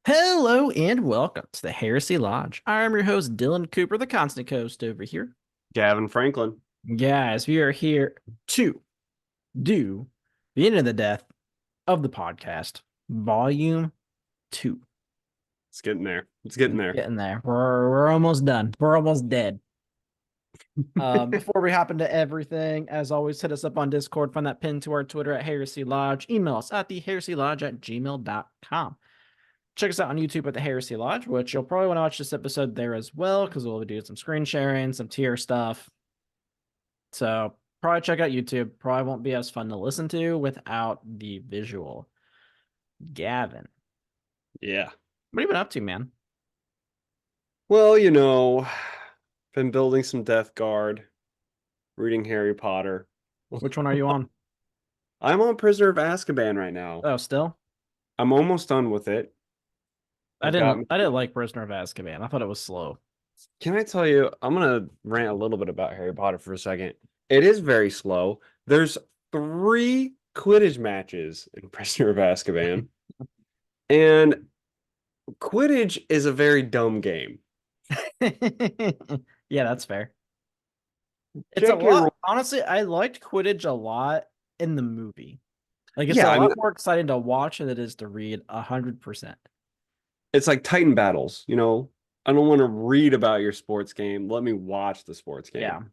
Hello and welcome to the Heresy Lodge. I'm your host, Dylan Cooper, the constant host over here. Gavin Franklin. Guys, we are here to do the end of the death of the podcast, volume 2. It's getting there. It's getting there. Getting there. We're almost done. We're almost dead. Before we hop into everything, as always, hit us up on Discord, find that pin to our Twitter at Heresy Lodge, email us at theheresylodge@gmail.com. Check us out on YouTube at the Heresy Lodge, which you'll probably want to watch this episode there as well, because we'll be doing some screen sharing, some tier stuff. So probably check out YouTube. Probably won't be as fun to listen to without the visual. Gavin, Yeah. what have you been up to, man? Well, been building some Death Guard, reading Harry Potter. Which one are you on? I'm on Prisoner of Azkaban right now. Oh, still? I'm almost done with it. I I've got, didn't like Prisoner of Azkaban. I thought it was slow. can I tell you, I'm gonna rant a little bit about Harry Potter for a second. It is very slow. There's 3 Quidditch matches in Prisoner of Azkaban, and Quidditch is a very dumb game. Yeah, that's fair. It's a Check your lot. Honestly, I liked Quidditch a lot in the movie. Like it's Yeah, a I mean, lot more exciting to watch than it is to read 100%. it's like Titan battles, I don't want to read about your sports game. Let me watch the sports Yeah. game.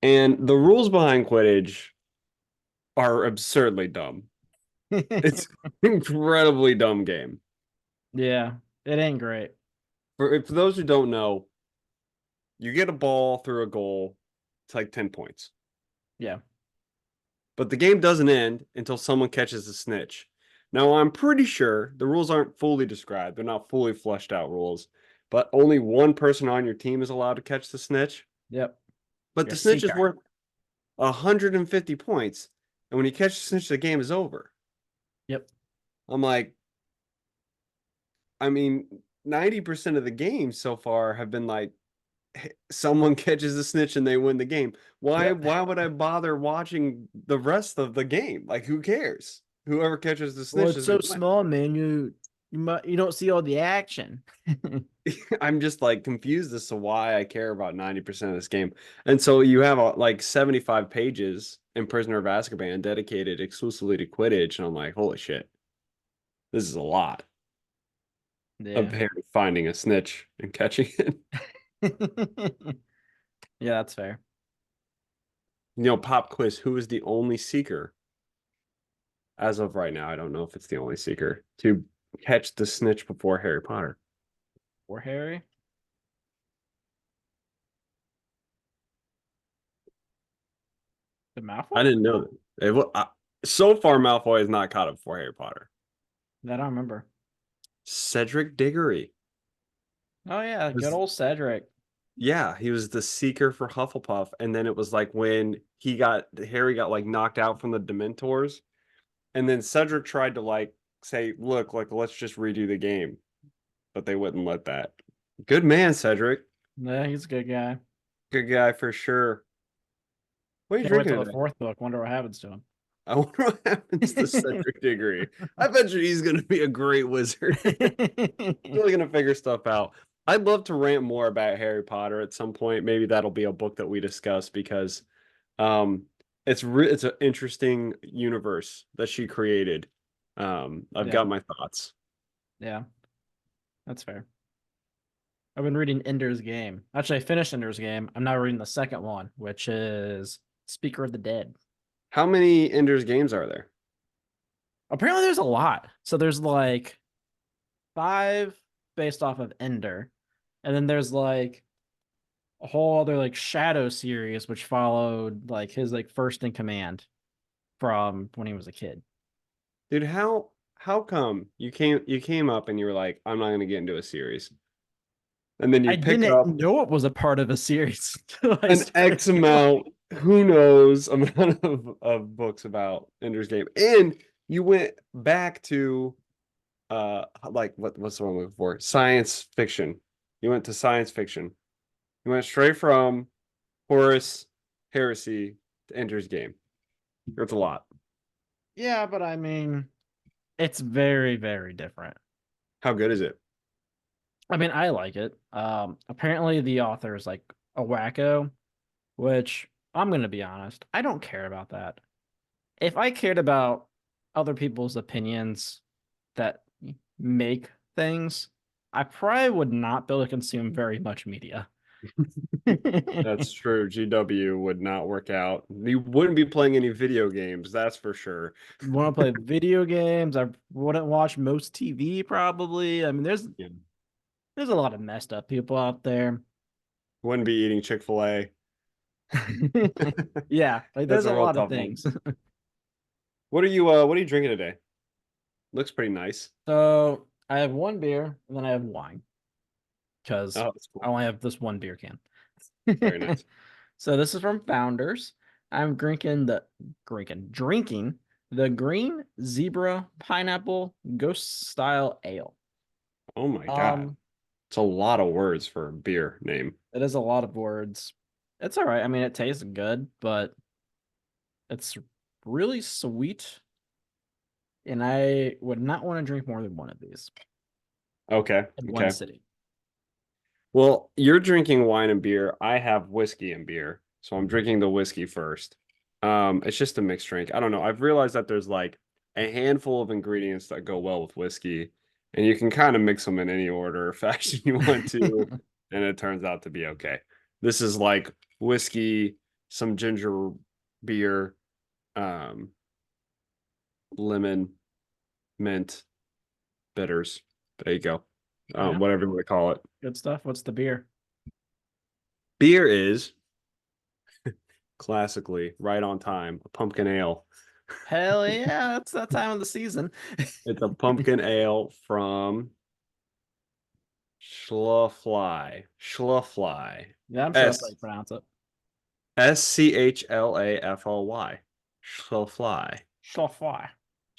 And the rules behind Quidditch are absurdly dumb. It's an incredibly dumb game. Yeah, it ain't great. For those who don't know, you get a ball through a goal, it's like 10 points. Yeah. But the game doesn't end until someone catches a snitch. Now, I'm pretty sure the rules aren't fully described. They're not fully fleshed out rules, but only one person on your team is allowed to catch the snitch. Yep. But You're the a snitch is seeker. worth 150 points. And when you catch the snitch, the game is over. Yep. I'm like, I mean, 90% of the games so far have been like someone catches the snitch and they win the game. Why Yep. why would I bother watching the rest of the game? Like who cares? Whoever catches the Well, snitch it's is so gonna win. small, man. You don't see all the action. I'm just like confused as to why I care about 90% of this game. And so you have like 75 pages in Prisoner of Azkaban dedicated exclusively to Quidditch, and I'm like, holy shit, this is a lot of Yeah. Harry finding a snitch and catching it. Yeah, that's fair. Pop quiz, who is the only seeker as of right now? I don't know if it's the only seeker to catch the snitch before Harry Potter. Or Harry. The I Malfoy? didn't know that. So far, Malfoy has not caught up before Harry Potter. I don't remember. Cedric Diggory Oh yeah, good was, old Cedric. yeah, he was the seeker for Hufflepuff, and then it was like when Harry got like knocked out from the Dementors, and then Cedric tried to like say, "Look, like let's just redo the game," but they wouldn't let that. Good man, Cedric. Yeah, he's a good guy. Good guy for sure. What are you Can't wait drinking till the today? fourth book. Wonder what happens to him. I wonder what happens to Cedric Diggory. I bet you he's going to be a great wizard. Really going to figure stuff out. I'd love to rant more about Harry Potter at some point. Maybe that'll be a book that we discuss because um, it's an interesting universe that she created. I've Yeah, got my thoughts. yeah, that's fair. I've been reading Ender's Game. Actually, I finished Ender's Game. I'm now reading the second one, which is Speaker of the Dead. How many Ender's Games are there? Apparently, there's a lot. So there's like 5 based off of Ender, and then there's like a whole other like Shadow series, which followed like his like first in command from when he was a kid. Dude, how come you came up and you were like, I'm not going to get into a series, and then I you pick didn't up know it was a part of a series until I an started X going. amount, who knows, amount of books about Ender's Game. And you went back to like what's the one I'm looking for? Science fiction. You went to science fiction. You went straight from Horus Heresy to Ender's Game. That's a lot. Yeah, but I mean, it's very, very different. How good is it? I mean, I like it. Apparently the author is like a wacko, which I'm gonna be honest, I don't care about that. If I cared about other people's opinions that make things, I probably would not be able to consume very much media. That's true. GW would not work out. You wouldn't be playing any video games, that's for sure. Want to play video games? I wouldn't watch most TV probably. I mean, Yeah. there's a lot of messed up people out there. Wouldn't be eating Chick-fil-A. Yeah, like That's there's a a real lot of tough one. things. What are you drinking today? Looks pretty nice. So I have one beer and then I have wine because Oh, that's I cool. only have this one beer can. Very nice. So this is from Founders. I'm drinking the Green Zebra Pineapple Ghost Style Ale. Oh my God. Um, It's a lot of words for a beer name. it is a lot of words. It's all right. I mean, it tastes good, but it's really sweet, and I would not want to drink more than one of these Okay. in one Okay. sitting. Well, you're drinking wine and beer. I have whiskey and beer. So I'm drinking the whiskey first. It's just a mixed drink. I don't know. I've realized that there's like a handful of ingredients that go well with whiskey, and you can kind of mix them in any order or fashion you want to, and it turns out to be okay. This is like whiskey, some ginger beer, um, lemon, mint, bitters. There you go. Yeah, Whatever you want to call it. good stuff. What's the beer? Beer is classically right on time, a pumpkin ale. Hell yeah, that's that time of the season. It's a pumpkin ale from Schlafly. Schlafly. Yeah, I'm sure that's how S you pronounce it. Schlafly. Schlafly. Shawfly.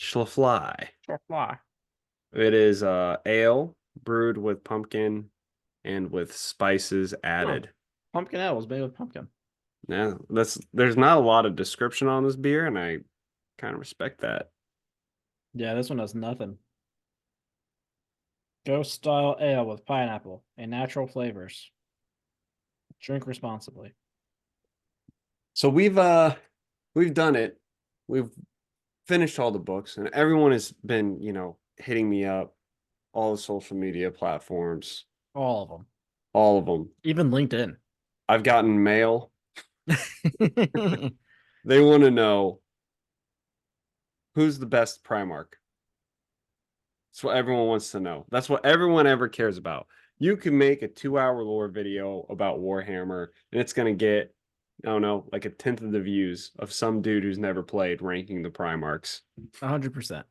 Schlafly. Shawfly. It is ale brewed with pumpkin and with spices Huh. added. Pumpkin ale was made with pumpkin. Yeah, there's not a lot of description on this beer, and I kind of respect that. Yeah, this one has nothing. Ghost style ale with pineapple and natural flavors. Drink responsibly. So we've done it. We've finished all the books, and everyone has been, hitting me up, all the social media platforms, All of them. all of them. Even LinkedIn. I've gotten mail. They want to know who's the best Primarch. That's what everyone wants to know. That's what everyone ever cares about. You can make a 2-hour lore video about Warhammer, and it's going to get, I don't know, like a tenth of the views of some dude who's never played ranking the Primarchs. 100%.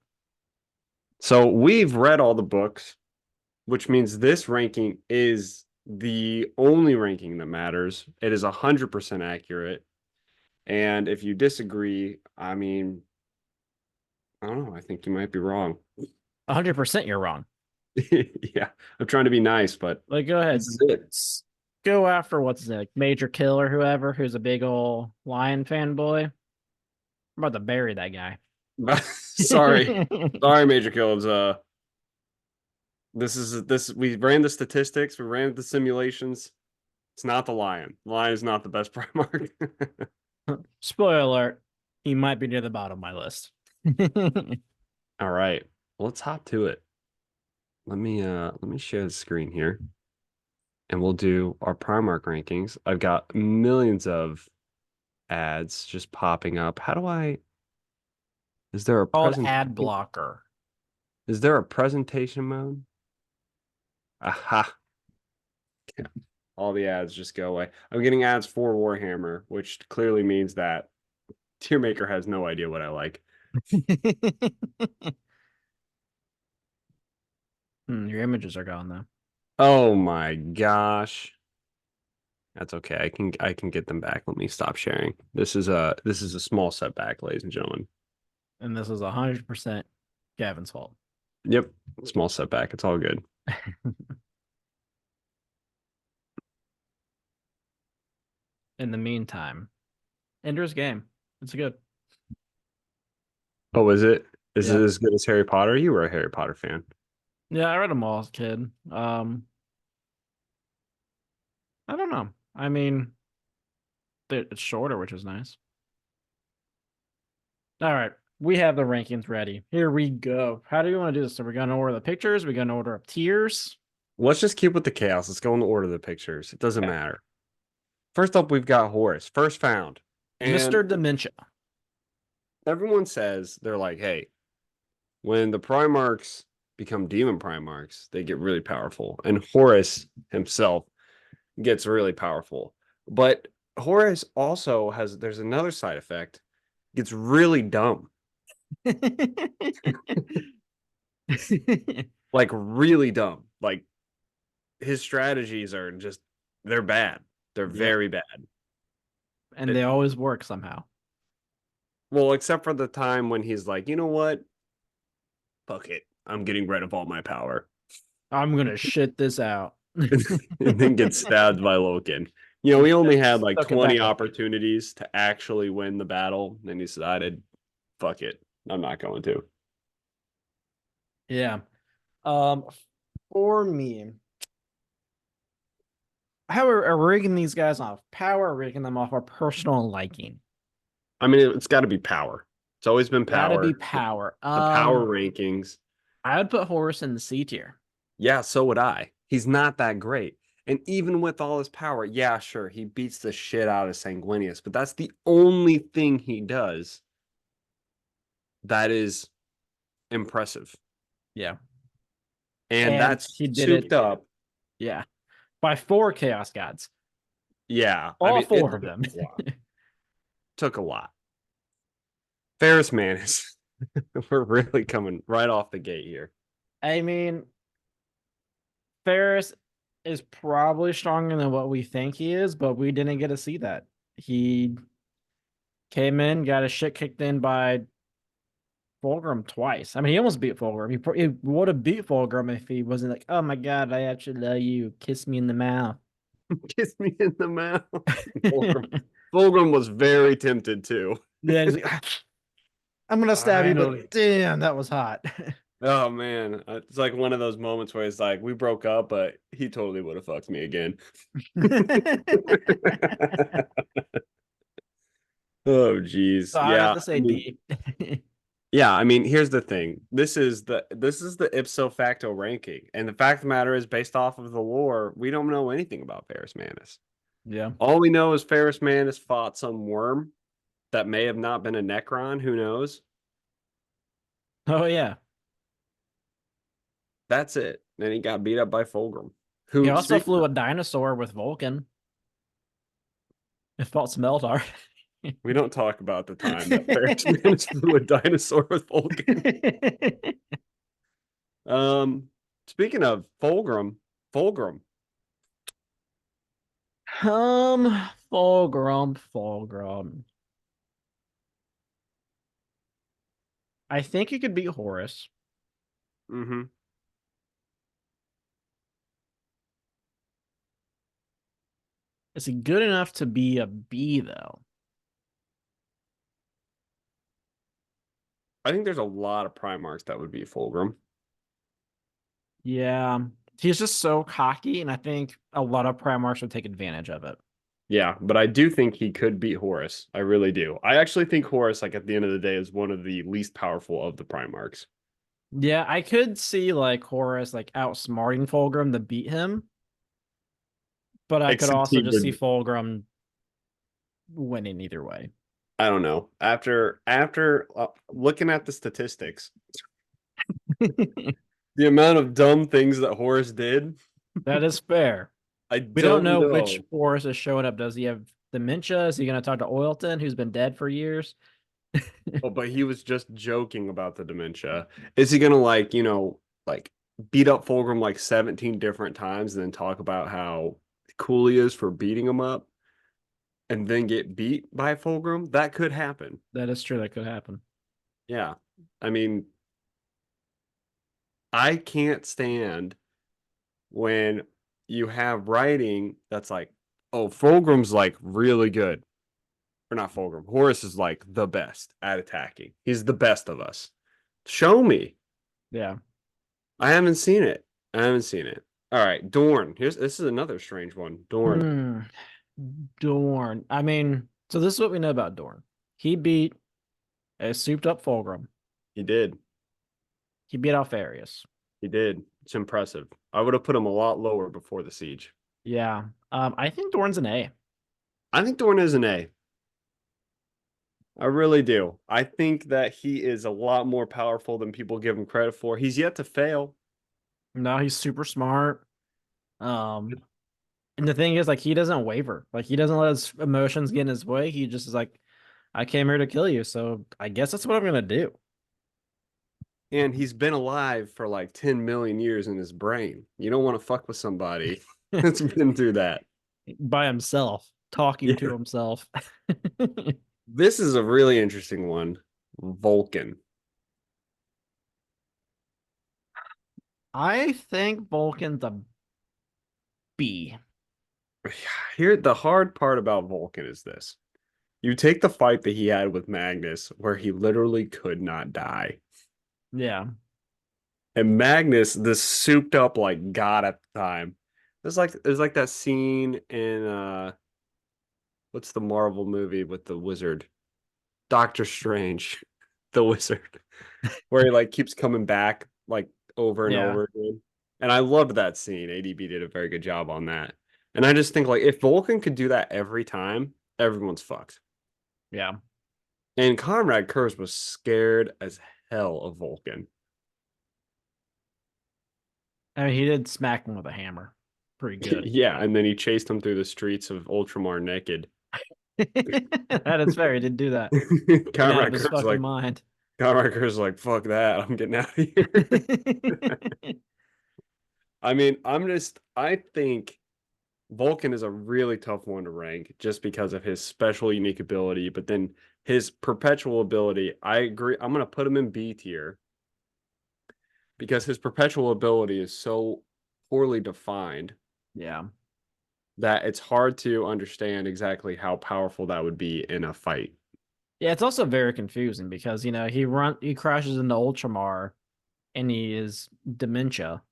So we've read all the books, which means this ranking is the only ranking that matters. It is 100% accurate. And if you disagree, I mean, I don't know. I think you might be wrong. 100% you're wrong. Yeah, I'm trying to be nice, but Like, go ahead. this is it. Go after what's his name? Like Major Kill or whoever, who's a big old Lion fanboy. I'm about to bury that guy. Sorry, sorry, Major Kills. This we ran the statistics, we ran the simulations. It's not the Lion. The Lion is not the best Primarch. Spoiler alert, he might be near the bottom of my list. All right, let's hop to it. Let me share the screen here, and we'll do our Primarch rankings. I've got millions of ads just popping up. Is there a Called ad presentation? blocker. Is there a presentation mode? Aha. All the ads just go away. I'm getting ads for Warhammer, which clearly means that Tier Maker has no idea what I like. Your images are gone though. Oh my gosh. That's okay. I can get them back. Let me stop sharing. This is a small setback, ladies and gentlemen. And this is 100% Gavin's fault. Yep. Small setback. It's all good. In the meantime, Ender's Game. It's good. Oh, is it? Is Yeah. it as good as Harry Potter? You were a Harry Potter fan. Yeah, I read them all as a kid. I don't know. I mean, it's shorter, which is nice. All right, we have the rankings ready. Here we go. How do you want to do this? So we're gonna order the pictures. We're gonna order up tiers. Let's just keep with the chaos. Let's go in the order of the pictures. It doesn't Okay. matter. First up, we've got Horus, first found. And Mr. Dementia. everyone says, they're like, hey, when the primarchs become demon primarchs, they get really powerful. And Horus himself gets really powerful. But Horus also there's another side effect. Gets really dumb. Like really dumb. Like his strategies are just they're bad. They're Yep. very bad. And they always work somehow. Well, except for the time when he's like, you know what? Fuck it. I'm getting rid of all my power. I'm gonna shit this out. And then gets stabbed by Loken. You know, we only had like Suck it 20 back up. opportunities to actually win the battle, and he decided, fuck it. I'm not going to. Yeah. Um, for me, how are we rigging these guys off power, or rigging them off our personal liking? I mean, it's got to be power. It's always been Gotta be power. power. The power rankings. I would put Horus in the C tier. Yeah, so would I. He's not that great. And even with all his power, yeah, sure, he beats the shit out of Sanguinius, but that's the only thing he does that is impressive. Yeah. And And that's he did souped it, up. yeah, by 4 Chaos Gods. Yeah, I All mean, it 4 of them. took a lot. Ferris Manus. We're really coming right off the gate here. I mean, Ferris is probably stronger than what we think he is, but we didn't get to see that. He came in, got his shit kicked in by Fulgrim twice. I mean, he almost beat Fulgrim. He would have beat Fulgrim if he wasn't like, oh my god, I actually love you. Kiss me in the mouth. Kiss me in the mouth. Fulgrim was very tempted too. Yeah, he's like, I'm gonna stab you, Finally. but damn, that was hot. Oh man, it's like one of those moments where it's like we broke up, but he totally would have fucked me again. Oh geez, So I have yeah. to I say mean, D. yeah. I mean, here's the thing. This is the ipso facto ranking, and the fact of the matter is, based off of the lore, we don't know anything about Ferris Manus. Yeah. All we know is Ferris Manus fought some worm that may have not been a Necron. Who knows? Oh yeah. That's it. Then he got beat up by Fulgrim. He Who also speak? flew a dinosaur with Vulcan. It fought Smeltar. We don't talk about the time that Ferris Manus flew a dinosaur with Fulgrim. Speaking of Fulgrim. Fulgrim. I think he could beat Horus. Mm-hmm. Is he good enough to be a B though? I think there's a lot of Primarchs that would be Fulgrim. Yeah. He's just so cocky, and I think a lot of Primarchs would take advantage of it. Yeah, but I do think he could beat Horus. I really do. I actually think Horus, like at the end of the day, is one of the least powerful of the Primarchs. Yeah, I could see like Horus like outsmarting Fulgrim to beat him, but I could Except also he just see would, Fulgrim winning either way. I don't know. After looking at the statistics, the amount of dumb things that Horus did, That is fair. I We don't don't know know. which Horus is showing up. Does he have dementia? Is he going to talk to Oilton, who's been dead for years? Oh, but he was just joking about the dementia. Is he gonna like beat up Fulgrim like 17 different times and then talk about how cool he is for beating him up and then get beat by Fulgrim? That could happen. That is true. That could happen. Yeah. I mean, I can't stand when you have writing that's like, oh, Fulgrim's like really good. Or not Fulgrim. Horus is like the best at attacking. He's the best of us. Show me. Yeah. I haven't seen it. I haven't seen it. All right, Dorn. This is another strange one. Dorn. Hmm. Dorn. I mean, so this is what we know about Dorn. He beat a souped up Fulgrim. He did. He beat Alfarius. He did. It's impressive. I would have put him a lot lower before the siege. Yeah. I think Dorn's an A. I think Dorn is an A. I really do. I think that he is a lot more powerful than people give him credit for. He's yet to fail. No, he's super smart. Um, and the thing is, like, he doesn't waver. Like, he doesn't let his emotions get in his way. He just is like, I came here to kill you, so I guess that's what I'm gonna do. And he's been alive for like 10 million years in his brain. You don't want to fuck with somebody that's been through that. By himself, talking to Yeah. himself. This is a really interesting one. Vulcan. I think Vulcan's a B. Here, the hard part about Vulcan is this. You take the fight that he had with Magnus, where he literally could not die. Yeah. And Magnus, the souped up like god at the time. There's like that scene in what's the Marvel movie with the wizard? Doctor Strange, the wizard, where he like keeps coming back like over and Yeah. over again. And I loved that scene. ADB did a very good job on that. And I just think like if Vulcan could do that every time, everyone's fucked. Yeah. And Conrad Kurz was scared as hell of Vulcan. I mean, he did smack him with a hammer. Pretty good. Yeah, and then he chased him through the streets of Ultramar naked. That is fair. He did do that. Went out of Conrad his Kurz fucking like mind. Conrad Kurz like fuck that. I'm getting out of here. I mean, I think Vulcan is a really tough one to rank just because of his special unique ability, but then his perpetual ability, I agree. I'm gonna put him in B tier because his perpetual ability is so poorly defined Yeah. that it's hard to understand exactly how powerful that would be in a fight. Yeah, it's also very confusing because, he crashes into Ultramar and he is dementia.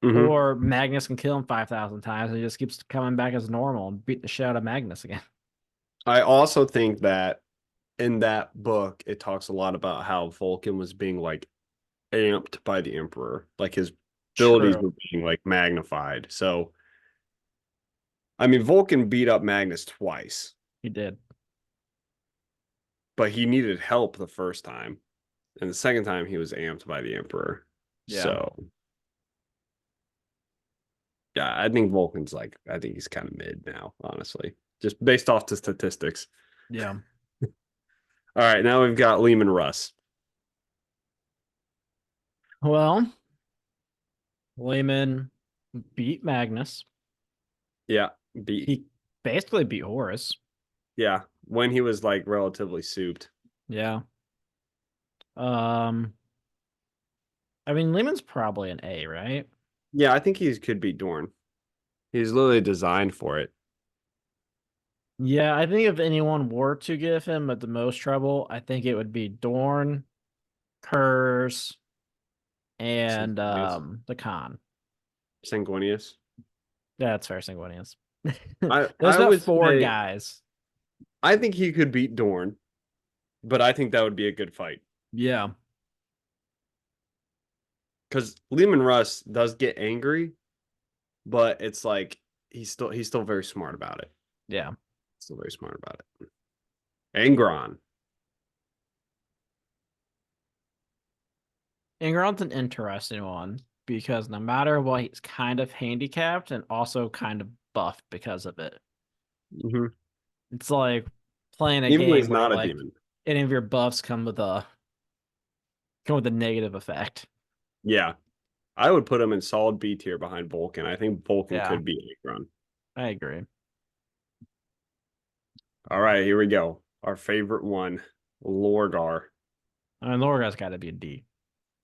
Hmm. Or Magnus can kill him 5,000 times and he just keeps coming back as normal and beat the shit out of Magnus again. I also think that in that book, it talks a lot about how Vulcan was being like amped by the Emperor, like his abilities True. were being like magnified. So, I mean, Vulcan beat up Magnus twice, He did. but he needed help the first time, and the second time he was amped by the Emperor. Yeah. So, yeah, I think I think he's kind of mid now, honestly, just based off the statistics. Yeah. All right, now we've got Lehman Russ. Well, Lehman beat Magnus. Yeah, beat. He basically beat Horus. Yeah, when he was like relatively souped. Yeah. Um, I mean, Lehman's probably an A, right? Yeah, I think he could beat Dorn. He's literally designed for it. Yeah, I think if anyone were to give him the most trouble, I think it would be Dorn, Curse, and Sanguinius. the Khan. Sanguinius. Yeah, that's fair, Sanguinius. I There's I about would four say guys. I think he could beat Dorn, but I think that would be a good fight Yeah. because Lehman Russ does get angry, but it's like he's still very smart about it. Yeah. Still very smart about it. Angron. Ingron's an interesting one because no matter what, he's kind of handicapped and also kind of buffed because of it. Mhm. It's like playing a Even though game he's where not a like demon. any of your buffs come with a negative effect. Yeah, I would put him in solid B tier behind Vulcan. I think Vulcan Yeah, could beat Angron. I agree. All right, here we go. Our favorite one, Lorgar. I mean, Lorgar's got to be a D.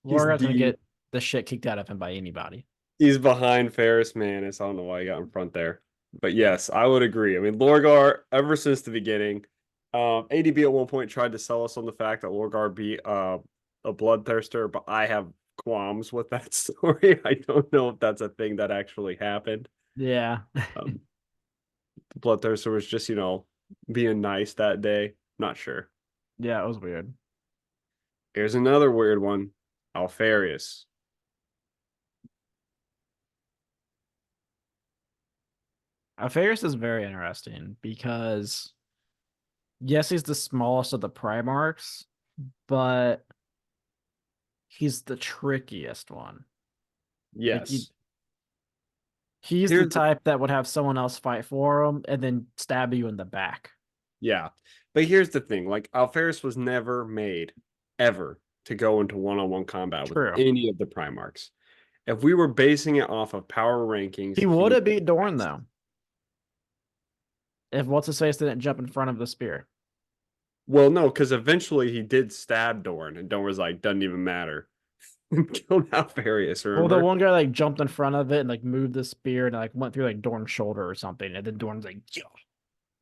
He's Lorgar's gonna D. get the shit kicked out of him by anybody. He's behind Ferris Manus. I don't know why he got in front there. But yes, I would agree. I mean, Lorgar, ever since the beginning, ADB at one point tried to sell us on the fact that Lorgar beat a bloodthirster, but I have qualms with that story. I don't know if that's a thing that actually happened. Yeah. Um, the Bloodthirster was just, being nice that day. Not sure. Yeah, it was weird. Here's another weird one. Alfarius. Ferris is very interesting because yes, he's the smallest of the primarchs, but he's the trickiest one. Like Yes. he's the Here's the, type that would have someone else fight for him and then stab you in the back. yeah. But here's the thing. Like, Alfarius was never made, ever, to go into one-on-one combat with True. any of the Primarchs. If we were basing it off of power rankings, He he would would have be beat Dorn last. though. If what's his face didn't jump in front of the spear. Well, no, because eventually he did stab Dorn, and Dorn was like, doesn't even matter. And killed Alfarius, Well, the remember? one guy like jumped in front of it and like moved the spear and like went through like Dorn's shoulder or something, and then Dorn's like, yeah,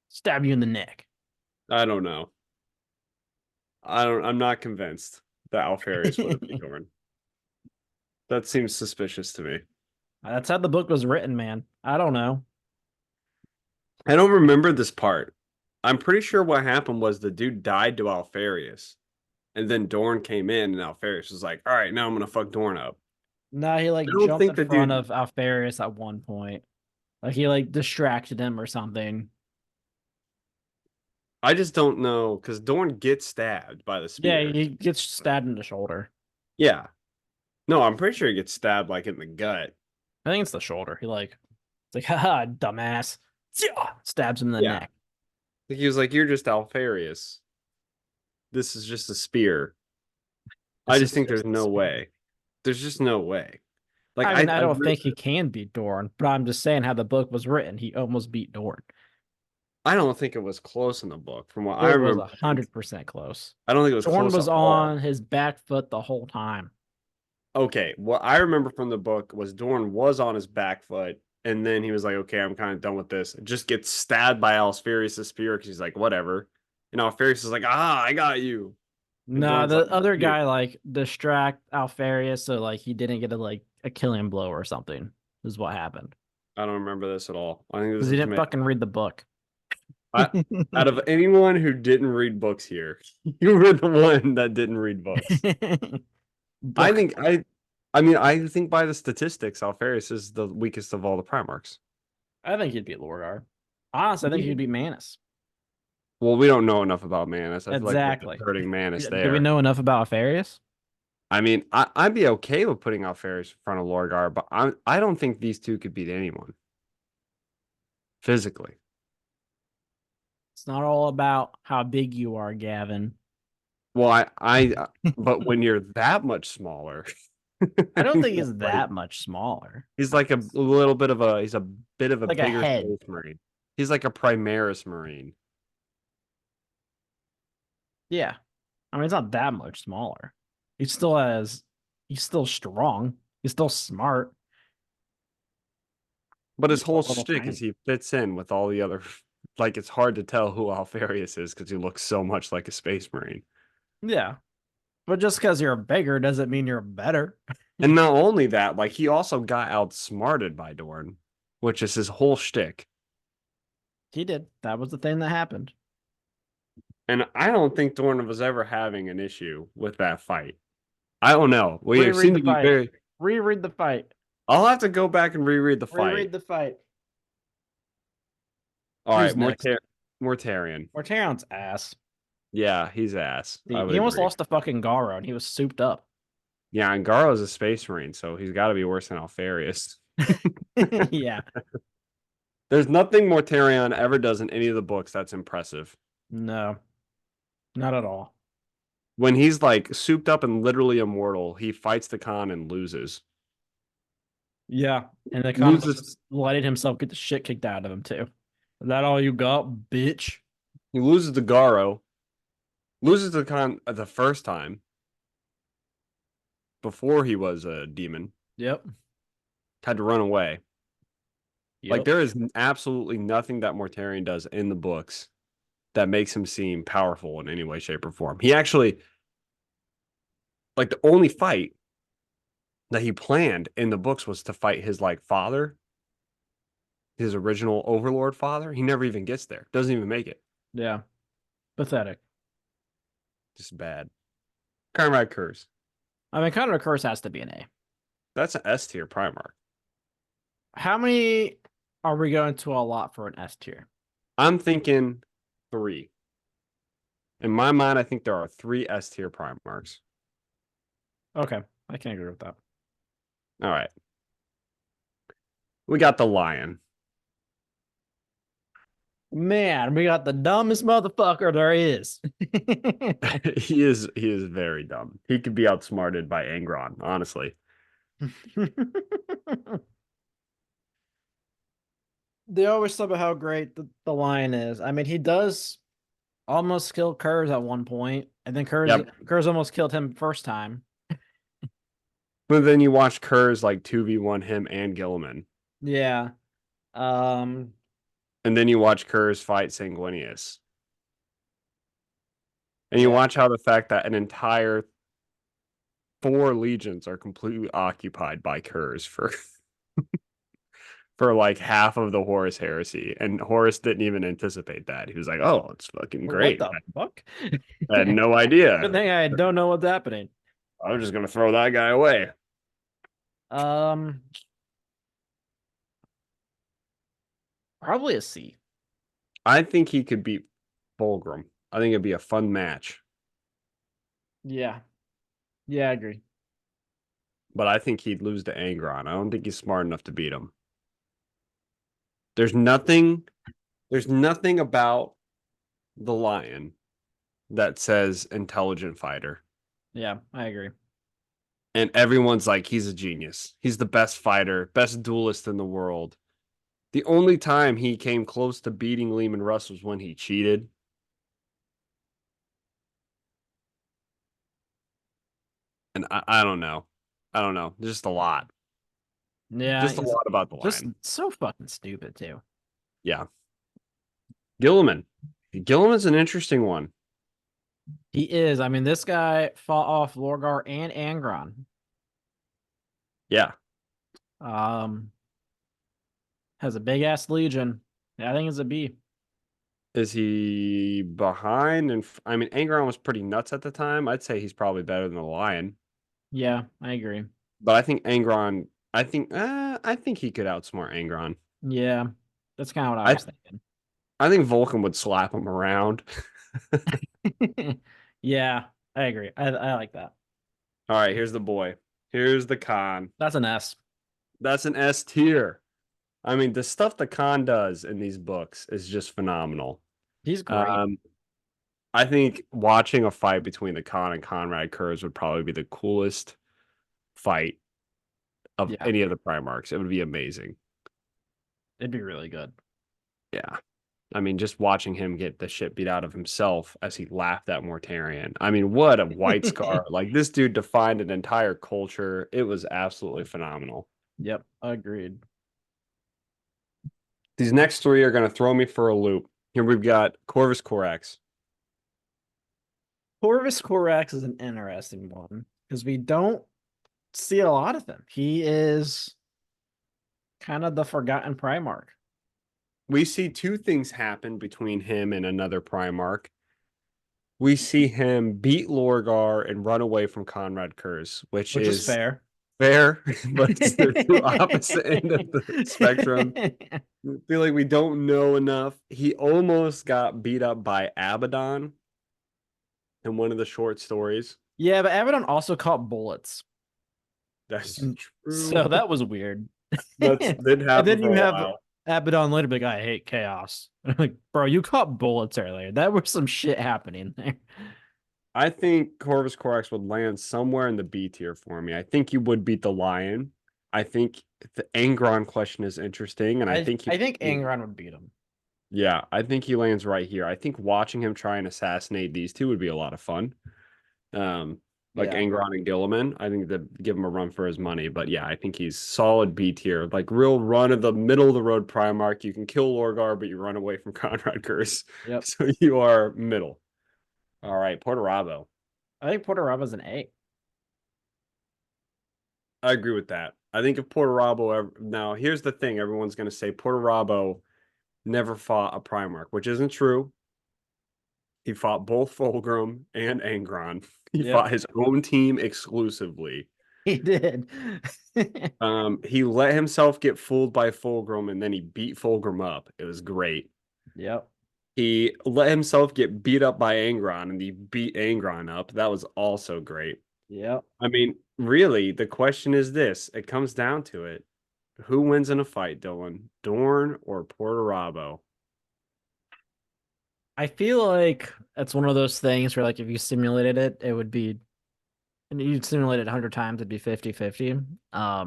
stab you in the neck. I don't know. I'm not convinced that Alfarius would have beat Dorn. That seems suspicious to me. That's how the book was written, man. I don't know. I don't remember this part. I'm pretty sure what happened was the dude died to Alfarius. And then Dorn came in, and Alfarius was like, all right, now I'm gonna fuck Dorn up. No, he I like don't jumped think in the front dude of Alfarius at one point. Like he like distracted him or something. I just don't know because Dorn gets stabbed by the Yeah, spear. he gets stabbed in the shoulder. Yeah. No, I'm pretty sure he gets stabbed like in the gut. I think it's the shoulder. He like it's like, haha, dumbass. Stabs him in the Yeah. neck. Like, he was like, you're just Alfarius. This is just a spear. I This just is think just there's the no spear. way. There's just no way. Like I mean, I I don't really, think he can beat Dorn, but I'm just saying how the book was written. He almost beat Dorn. I don't think it was close in the book from what I It was remember. 100% close. I don't think it was Dorn close was at all. on his back foot the whole time. Okay, what I remember from the book was Dorn was on his back foot, and then he was like, "Okay, I'm kind of done with this." Just gets stabbed by Alfarius' spear because he's like, "Whatever," and Alfarius is like, "Ah, I got you," and No, Dorn's like, the other "You." guy like distract Alfarius so like he didn't get a killing blow or something. Is what happened I don't remember this at all. I think this because he is didn't me. fucking read the book. I, out of anyone who didn't read books here, you were the one that didn't read books. I Book. think I think by the statistics, Alfarius is the weakest of all the Primarchs. I think he'd beat Lorgar. Honestly, I think he'd beat Manus. Well, we don't know enough about Manus. I feel like we're just Exactly. hurting Manus Do we there. know enough about Alfarius? I mean, I'd be okay with putting Alfarius in front of Lorgar, but I don't think these two could beat anyone physically. It's not all about how big you are, Gavin. Well, but when you're that much smaller, I don't think he's like that much smaller. he's like a little bit of he's a bit of a Like a bigger head. space marine. He's like a Primaris marine. Yeah. I mean, it's not that much smaller. He's still strong. He's still smart. But his He's a whole little shtick is tiny. he fits in with all the other. Like, it's hard to tell who Alfarius is because he looks so much like a space marine. Yeah. But just because you're bigger doesn't mean you're better. And not only that, like he also got outsmarted by Dorn, which is his whole shtick. He did. That was the thing that happened. And I don't think Dorn was ever having an issue with that fight. I don't know. We Reread seem the to be fight. very. Reread the fight. I'll have to go back and reread the fight. Reread the fight. All Who's right, next? Mortarion. Mortarion's ass. Yeah, he's ass. I would He almost agree. lost to fucking Garo and he was souped up. Yeah, and Garo's a space marine, so he's got to be worse than Alfarius. Yeah. There's nothing Mortarion ever does in any of the books that's impressive. No, not at all. When he's like souped up and literally immortal, he fights the Khan and loses. Yeah. And the con was Loses. just letting himself get the shit kicked out of him too. Is that all you got, bitch? He loses to Garo. Loses to the Khan the first time before he was a demon. Yep. Had to run away. Like Yep. there is absolutely nothing that Mortarion does in the books that makes him seem powerful in any way, shape, or form. He actually, like the only fight that he planned in the books was to fight his like father, his original overlord father. He never even gets there. Doesn't even make it. Yeah. Pathetic. Just bad. Conrad Curse. I mean, Conor Curse has to be an A. That's an S tier Primarch. How many are we going to allot for an S tier? I'm thinking 3. In my mind, I think there are 3 S tier Primarchs. Okay, I can agree with that. All right. We got the Lion. Man, we got the dumbest motherfucker there is. He is very dumb. He could be outsmarted by Angron, honestly. They always talk about how great the lion is. I mean, he does almost kill Kurz at one point, and then Yep. Kurz almost killed him first time. But then you watch Kurz like 2v1 him and Gilliman. Yeah. Um, And then you watch Kurz fight Sanguinius. And you yeah. watch how the fact that an entire 4 legions are completely occupied by Kurz for like half of the Horus heresy. And Horus didn't even anticipate that. He was like, oh, it's fucking What great. the fuck? I had no Good idea. thing I don't know what's happening. I was just gonna throw that guy away. Um, Probably a C. I think he could beat Fulgrim. I think it'd be a fun match. Yeah. Yeah, I agree. But I think he'd lose to Angron. I don't think he's smart enough to beat him. There's nothing about the Lion that says intelligent fighter. Yeah, I agree. And everyone's like, he's a genius. He's the best fighter, best duelist in the world. The only time he came close to beating Lehman Russ was when he cheated. And I don't know. I don't know. There's just a lot. Yeah, Just a he's lot about the just Lion. so fucking stupid too. Yeah. Gilliman. Gilliman's an interesting one. He is. I mean, this guy fought off Lorgar and Angron. Yeah. Um, has a big ass legion. Yeah, I think it's a B. Is he behind? And I mean, Angron was pretty nuts at the time. I'd say he's probably better than the Lion. Yeah, I agree. But I think Angron. I think he could outsmart Angron. Yeah, that's kind of what I I was thinking. I think Vulcan would slap him around. Yeah, I agree. I like that. All right, here's the boy. Here's the Khan. That's an S. That's an S tier. I mean, the stuff the Khan does in these books is just phenomenal. He's great. Um, I think watching a fight between the Khan and Conrad Kurz would probably be the coolest fight of Yeah, any of the Primarchs. It would be amazing. it'd be really good. Yeah. I mean, just watching him get the shit beat out of himself as he laughed at Mortarion. I mean, what a white scar. Like, this dude defined an entire culture. It was absolutely phenomenal. Yep, agreed. These next 3 are going to throw me for a loop. Here we've got Corvus Corax. Corvus Corax is an interesting one because we don't see a lot of him. He is kind of the forgotten Primarch. We see 2 things happen between him and another Primarch. We see him beat Lorgar and run away from Conrad Kurz, which Which is is fair. fair, but it's the 2 opposite end of the spectrum. I feel like we don't know enough. He almost got beat up by Abaddon in one of the short stories. Yeah, but Abaddon also caught bullets. That's And true. so that was weird. That did And happen then for you a have while. Abaddon later be like, I hate chaos. Like, bro, you caught bullets earlier. That was some shit happening there. I think Corvus Corax would land somewhere in the B tier for me. I think he would beat the Lion. I think the Angron question is interesting, and I think I think Angron would beat him. yeah, I think he lands right here. I think watching him try and assassinate these 2 would be a lot of fun. Like Yeah. Angron and Gilliman, I think that give him a run for his money. But yeah, I think he's solid B tier, like real run of the middle of the road Primarch. You can kill Lorgar, but you run away from Conrad Curse, Yep. so you are middle. All right, Portorabo. I think Porter Rob is an A. I agree with that. I think if Portarabo now here's the thing, everyone's gonna say Portarabo never fought a Primarch, which isn't true. He fought both Fulgrim and Angron. He Yep, fought his own team exclusively. he did. He let himself get fooled by Fulgrim and then he beat Fulgrim up. It was great. Yep, He let himself get beat up by Angron and he beat Angron up. That was also great. yep. I mean, really, the question is this. It comes down to it. Who wins in a fight, Dylan? Dorn or Portarabo? I feel like it's one of those things where, like, if you simulated it, it would be, and you'd simulate it 100 times, it'd be 50-50. Yeah.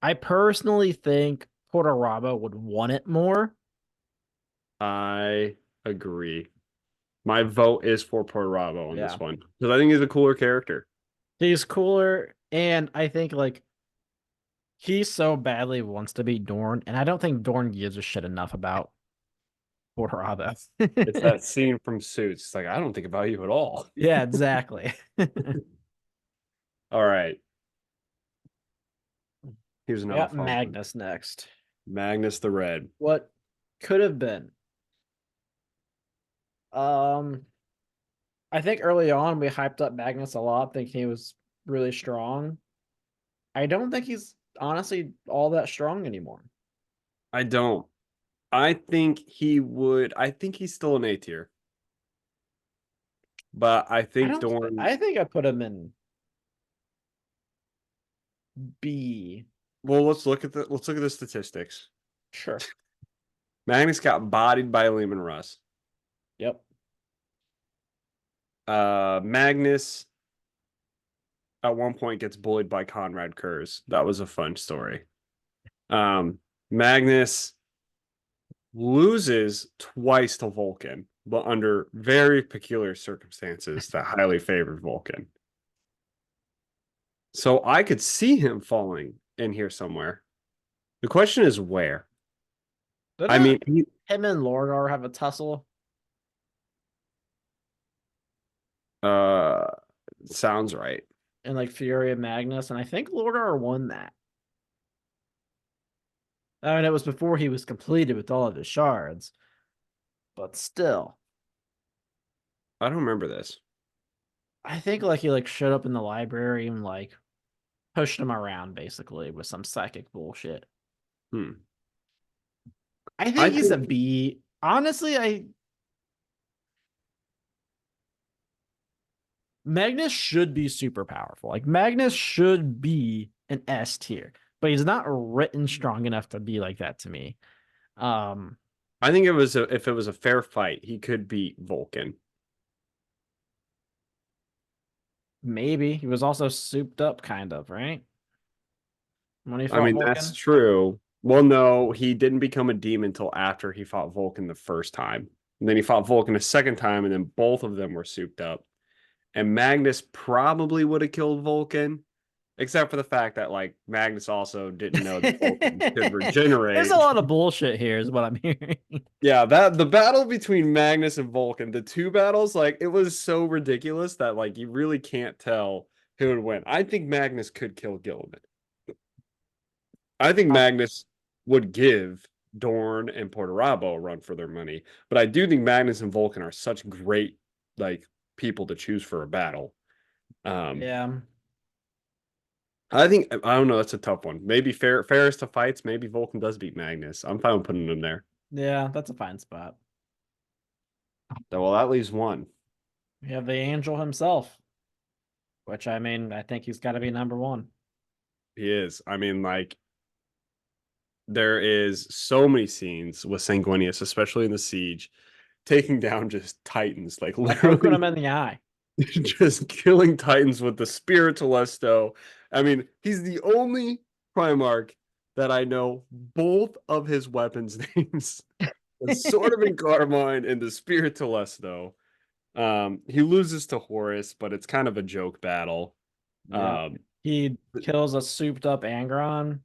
I personally think Portarabo would want it more. I agree. My vote is for Portarabo on Yeah. this one because I think he's a cooler character. He's cooler, and I think, like, he so badly wants to be Dorn, and I don't think Dorn gives a shit enough about Portarabo. It's that scene from Suits. It's like, I don't think about you at all. Yeah, exactly. All right. Here's We another got fun one. Magnus next. Magnus the Red. What could have been? Um, I think early on we hyped up Magnus a lot, thinking he was really strong. I don't think he's honestly all that strong anymore. I don't. I think he would. I think he's still an A tier. But I I think don't. Dorn. I think I put him in B. Well, let's look at the statistics. Sure. Magnus got bodied by Lehman Russ. Yep. Magnus at one point gets bullied by Conrad Kurz. That was a fun story. Magnus loses twice to Vulcan, but under very peculiar circumstances that highly favored Vulcan. So I could see him falling in here somewhere. The question is where. I mean, Him and Lordar have a tussle? uh, sounds right. And like Fury of Magnus, and I think Lordar won that. I mean, it was before he was completed with all of his shards, but still, I don't remember this. I think like he like showed up in the library and like pushed him around basically with some psychic bullshit. Hmm. I I think he's a think B. Honestly, Magnus should be super powerful. Like Magnus should be an S tier, but he's not written strong enough to be like that to me. I think if it was a fair fight, he could beat Vulcan. Maybe he was also souped up, kind of, right? When he I fought mean, that's Vulcan. true. Well, no, he didn't become a demon until after he fought Vulcan the first time. And then he fought Vulcan a second time, and then both of them were souped up. And Magnus probably would have killed Vulcan, except for the fact that like Magnus also didn't know that Vulcan could There's regenerate. a lot of bullshit here, is what I'm hearing. Yeah, that the battle between Magnus and Vulcan, the two battles, like it was so ridiculous that like you really can't tell who would win. I think Magnus could kill Gilliman. I think Magnus would give Dorn and Portarabo a run for their money, but I do think Magnus and Vulcan are such great like people to choose for a battle. Yeah. I think I don't know. That's a tough one. Maybe fairest to fights. Maybe Vulcan does beat Magnus. I'm fine with putting him there. Yeah, that's a fine spot. Well, that leaves one. We have the angel himself, which I mean, I think he's got to be number one. He is. I mean, like there is so many scenes with Sanguinius, especially in the siege, taking down just titans, like Like poking literally him in the eye. just killing titans with the Spirit Telesto. I mean, he's the only Primarch that I know both of his weapons names. The Sword of Encarmine and the Spirit Telesto. He loses to Horus, but it's kind of a joke battle. Yeah. He kills a souped up Angron.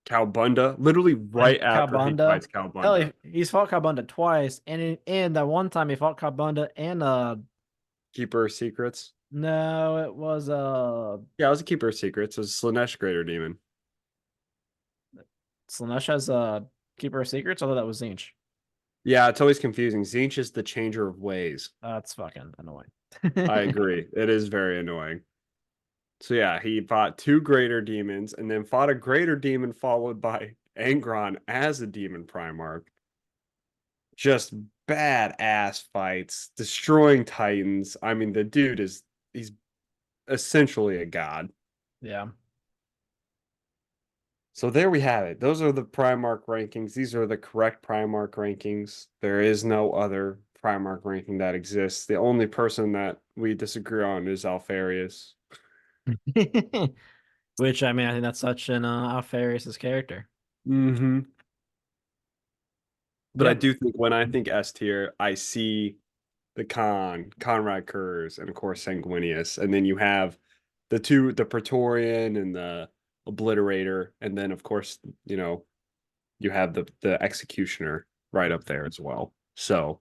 Calbunda, literally right after he Calbunda. fights Hell, Calbunda. he's fought Calbunda twice, and that one time he fought Calbunda and Keeper of Secrets. No, it was Yeah, I was a keeper of secrets. It was Slanesh Greater Demon. Slanesh has a Keeper of Secrets. Although that was Zinch. Yeah, it's always confusing. Zinch is the changer of ways. That's fucking annoying. I agree. It is very annoying. So yeah, he fought two greater demons and then fought a greater demon followed by Angron as a demon Primarch. Just badass fights, destroying titans. I mean, the dude he's essentially a god. Yeah. So there we have it. Those are the Primarch rankings. These are the correct Primarch rankings. There is no other Primarch ranking that exists. The only person that we disagree on is Alfarius. Which I mean, I think that's such an Alpharius's character. Mm-hmm. But I Yep. do think when I think S tier, I see the Conrad Kurz, and of course Sanguinius, and then you have the Praetorian and the Obliterator, and then of course you have the Executioner right up there as well. So,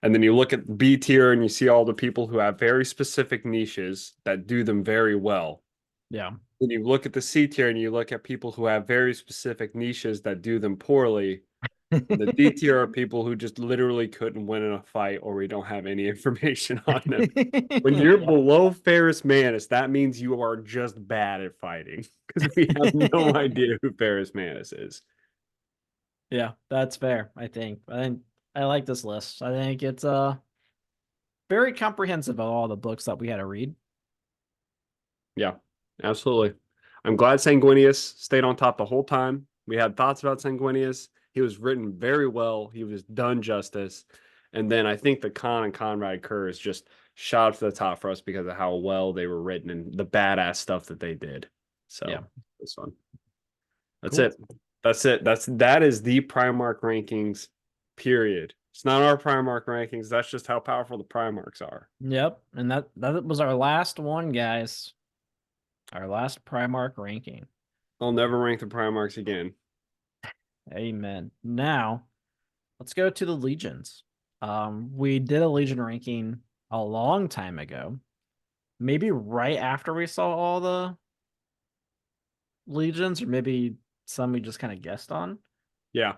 and then you look at B tier and you see all the people who have very specific niches that do them very well. Yeah. Then you look at the C tier and you look at people who have very specific niches that do them poorly. And the D tier are people who just literally couldn't win in a fight or we don't have any information on them. When you're Yeah. below Ferris Manus, that means you are just bad at fighting because we have no idea who Ferris Manus is. Yeah, that's fair, I think. I like this list. I think it's very comprehensive of all the books that we had to read. Yeah, absolutely. I'm glad Sanguinius stayed on top the whole time. We had thoughts about Sanguinius. He was written very well. He was done justice. And then I think the Khan and Conrad Kurz just shot up to the top for us because of how well they were written and the badass stuff that they did. Yeah. So it's fun. That's Cool. it. That's it. That is the Primarch rankings, period. It's not our Primarch rankings. That's just how powerful the Primarchs are. Yep. And that was our last one, guys. Our last Primarch ranking. I'll never rank the Primarchs again. Amen. Now, let's go to the legions. We did a legion ranking a long time ago. Maybe right after we saw all the legions, or maybe some we just kind of guessed on. Yeah.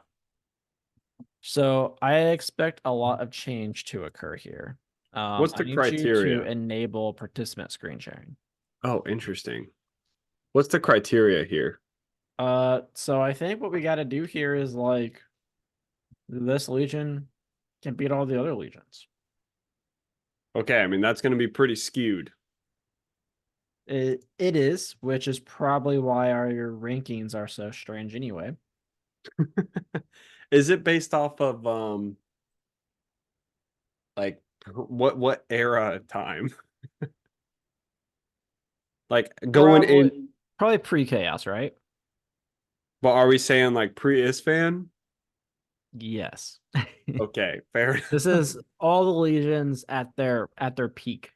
So I expect a lot of change to occur here. What's I the need you to criteria? enable participant screen sharing. Oh, interesting. What's the criteria here? So I think what we got to do here is like this legion can beat all the other legions. Okay, I mean that's going to be pretty skewed. It is, which is probably why your rankings are so strange anyway. Is it based off of like what era of time? Like going Probably in, probably pre-chaos, right? but are we saying like pre-Isfan? Yes. Okay, fair This enough. is all the legions at their peak.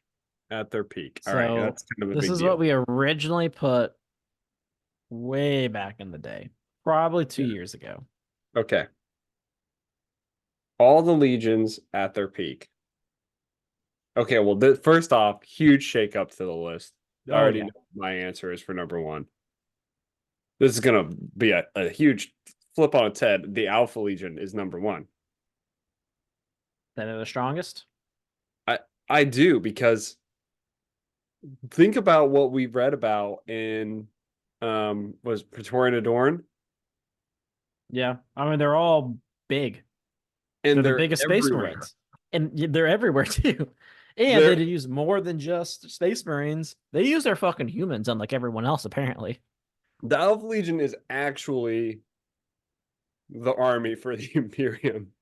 At their peak. All right, So that's kind of a this big is what deal. we originally put way back in the day, probably 2 Yeah. years ago. Okay. All the legions at their peak. Okay, well, first off, huge shakeup to the list. I Oh already yeah. know what my answer is for number one. This is gonna be a huge flip on its head. The Alpha Legion is number one. That are the strongest. I I do because think about what we read about in was Praetorian Adorn, Yeah. I mean, they're all big. They're and the they're biggest space everywhere. marines. And they're everywhere too. And they They're use more than just space marines. They use their fucking humans, unlike everyone else, apparently. the Alpha Legion is actually the army for the Imperium.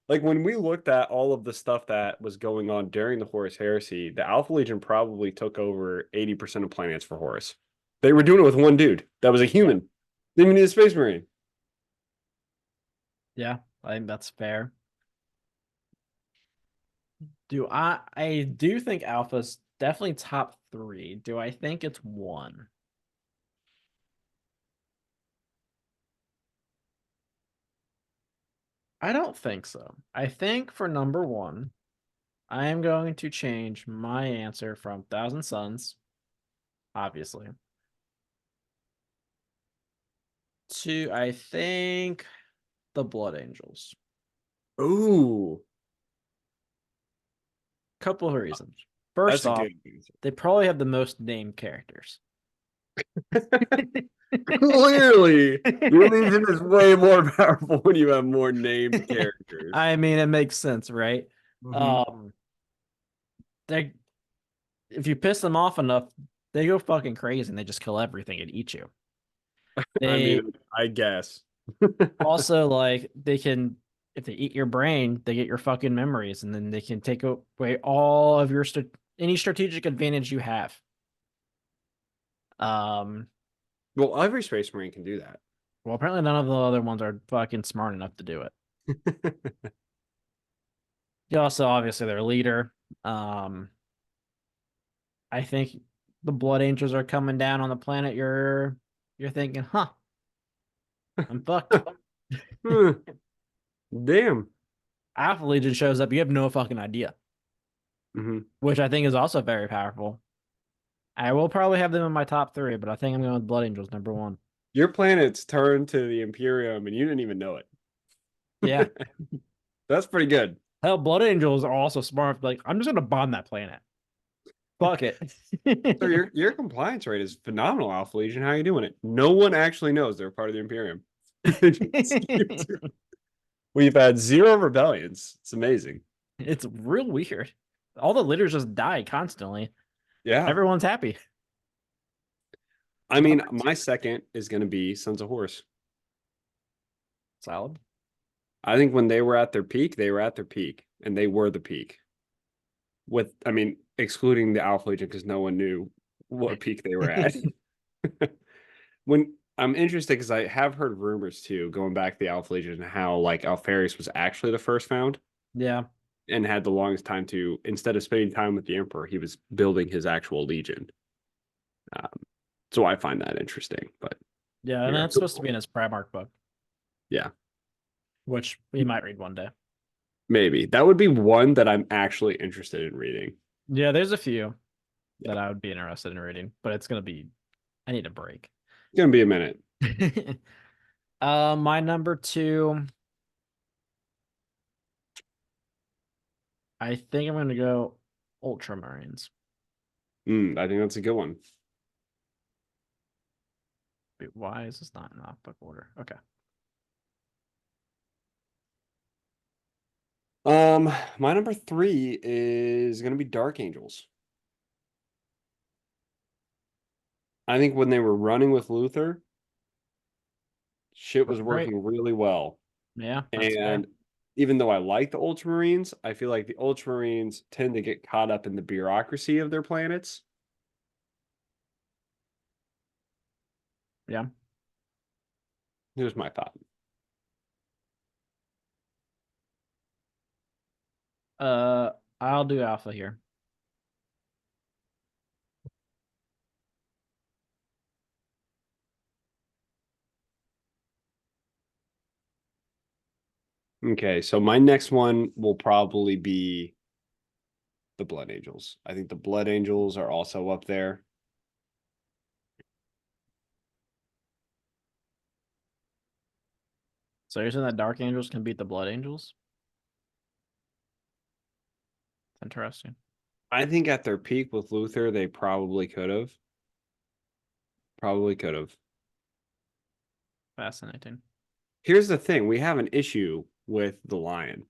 Like when we looked at all of the stuff that was going on during the Horus Heresy, the Alpha Legion probably took over 80% of planets for Horus. They were doing it with one dude that was a Yeah. human. They even need a space marine. Yeah. I think that's fair. I do think Alpha's definitely top three. Do I think it's one? I don't think so. I think for number one, I am going to change my answer from Thousand Suns, obviously, to I think the Blood Angels. Ooh, Couple of reasons. that's First a off, good answer. they probably have the most named characters. Clearly, your Legion is way more powerful when you have more named characters. I mean, it makes sense, right? Mhm. They if you piss them off enough, they go fucking crazy and they just kill everything and eat you. I They mean, I guess. also like they can if they eat your brain, they get your fucking memories and then they can take away all of your any strategic advantage you have. Um, Well, every Space Marine can do that. well, apparently none of the other ones are fucking smart enough to do it. You also obviously their leader. Um, I think the Blood Angels are coming down on the planet. You're thinking, huh, I'm fucked. Hmm, damn. Alpha Legion shows up, you have no fucking idea, Mhm. which I think is also very powerful. I will probably have them in my top three, but I think I'm going with Blood Angels number one. Your planets turned to the Imperium and you didn't even know Yeah. it. That's pretty good. Hell, Blood Angels are also smart. Like, I'm just gonna bomb that planet. Fuck it. So your compliance rate is phenomenal, Alpha Legion. How are you doing it? No one actually knows they're part of the Imperium. We've had 0 rebellions. It's amazing. It's real weird. All the leaders just die constantly. Yeah. Everyone's happy. I mean, Number my second is going to be Sons of Horus. solid. I think when they were at their peak, they were at their peak, and they were the peak. With, I mean, excluding the Alpha Legion because no one knew what peak they were at. When I'm interested because I have heard rumors too, going back to the Alpha Legion, how like Alpharius was actually the first found Yeah. and had the longest time to, instead of spending time with the Emperor, he was building his actual legion. Um, so I find that interesting. But Yeah, and yeah, that's supposed to be in his Primarch book, yeah, which we might read one day. maybe that would be one that I'm actually interested in reading. Yeah, there's a few Yeah, that I would be interested in reading, but it's gonna be I need a break. it's gonna be a minute. My number two, I think I'm gonna go Ultramarines. I think that's a good one. Wait, why is this not in book order? Okay. My number 3 is gonna be Dark Angels. I think when they were running with Luther, shit was Great. working really well. Yeah, that's fair. And even though I like the Ultramarines, I feel like the Ultramarines tend to get caught up in the bureaucracy of their planets. Yeah. Here's my thought. Uh, I'll do Alpha here. Okay, so my next one will probably be the Blood Angels. I think the Blood Angels are also up there. So you're saying that Dark Angels can beat the Blood Angels? Interesting. I think at their peak with Luther, they probably could have. Probably could have. Fascinating. Here's the thing, we have an issue with the Lion.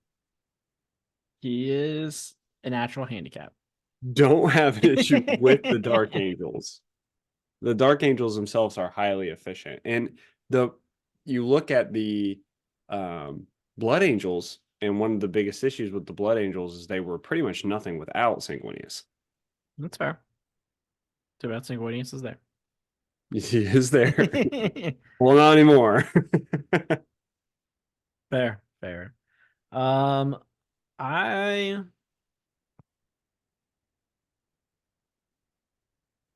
He is a natural handicap. Don't have an issue with the Dark Angels. The Dark Angels themselves are highly efficient. And the you look at the Blood Angels, and one of the biggest issues with the Blood Angels is they were pretty much nothing without Sanguinius. That's fair. Too bad Sanguinius is there. He is there. Well, not anymore. Fair, fair. Um, I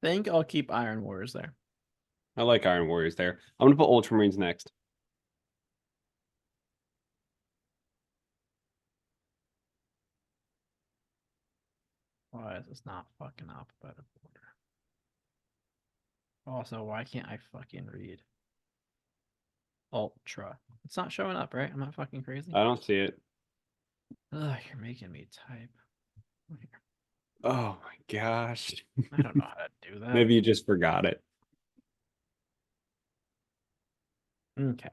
think I'll keep Iron Warriors there. I like Iron Warriors there. I'm gonna put Ultramarines next. Why is this not fucking alphabetical order? Also, why can't I fucking read? Ultra. It's not showing up, right? I'm not fucking crazy. I don't see it. Ugh, you're making me type. Oh my gosh. I don't know how to do that. Maybe you just forgot it. Okay.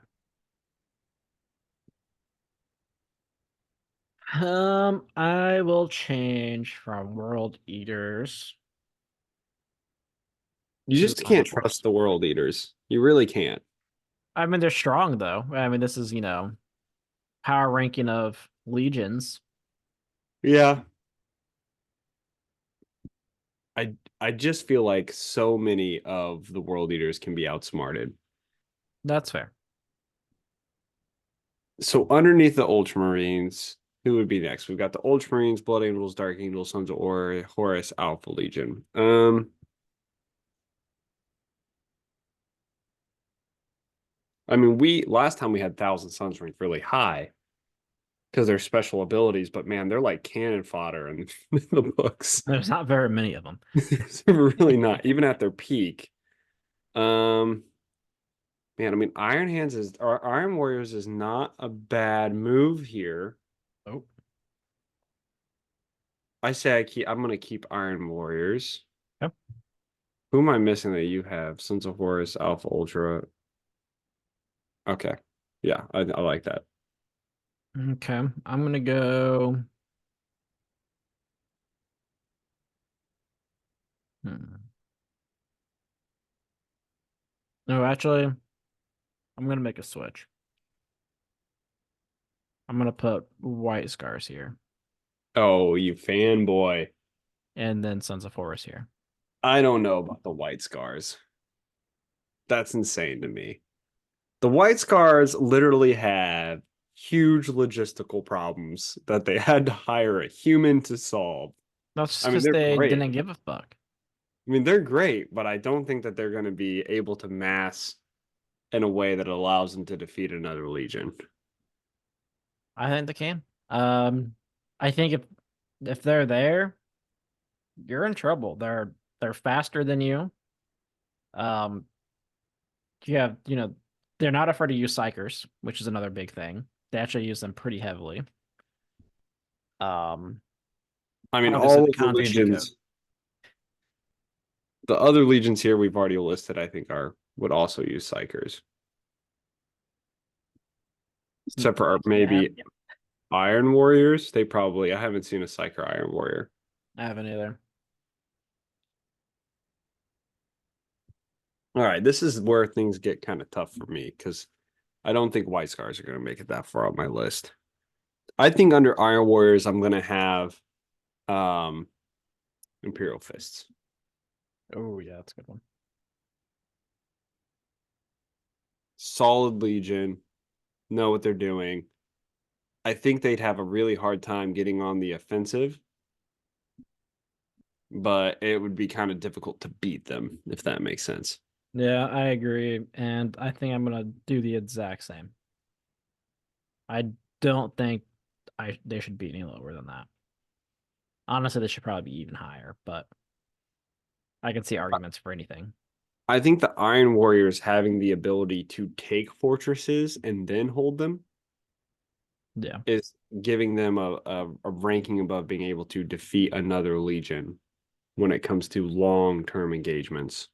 I will change from World Eaters. You to just Sons can't of Horus. trust the world eaters. You really can't. I mean, they're strong though. I mean, this is, power ranking of legions. Yeah. I just feel like so many of the world eaters can be outsmarted. That's fair. So underneath the Ultramarines, who would be next? We've got the Ultramarines, Blood Angels, Dark Angels, Sons of Horus, Alpha Legion. I mean, we last time we had Thousand Suns ranked really high because they're special abilities, but man, they're like cannon fodder in the books. There's not very many of them. They're really not, even at their peak. Man, I mean, Iron Warriors is not a bad move here. Oh, I say I'm gonna keep Iron Warriors. yep. Who am I missing that you have? Sons of Horus, Alpha Ultra. Okay. Yeah, I like that. Okay. I'm gonna go. Hmm. No, actually, I'm gonna make a switch. I'm gonna put White Scars here, Oh, you fanboy. and then Sons of Horus here. I don't know about the White Scars. That's insane to me. The White Scars literally had huge logistical problems that they had to hire a human to solve. That's I mean, because they're they great. didn't give a fuck. I mean, they're great, but I don't think that they're going to be able to mass in a way that allows them to defeat another legion. I think they can. I think if they're there, you're in trouble. They're faster than you. Um, you have, they're not afraid to use psychers, which is another big thing. They actually use them pretty heavily. Um, I mean, Obviously all the of the content decode. legions, the other legions here we've already listed, I think would also use psychers. Except for maybe Iron Warriors. I haven't seen a psycher Iron Warrior. I haven't either. All right, this is where things get kind of tough for me because I don't think White Scars are going to make it that far on my list. I think under Iron Warriors, I'm going to have Imperial Fists. Oh yeah, that's a good one. Solid Legion, know what they're doing. I think they'd have a really hard time getting on the offensive, but it would be kind of difficult to beat them, if that makes sense. Yeah, I agree, and I think I'm gonna do the exact same. I don't think they should be any lower than that. Honestly, they should probably be even higher, but I can see arguments for anything. I think the Iron Warriors having the ability to take fortresses and then hold them Yeah, is giving them a ranking above being able to defeat another legion when it comes to long-term engagements.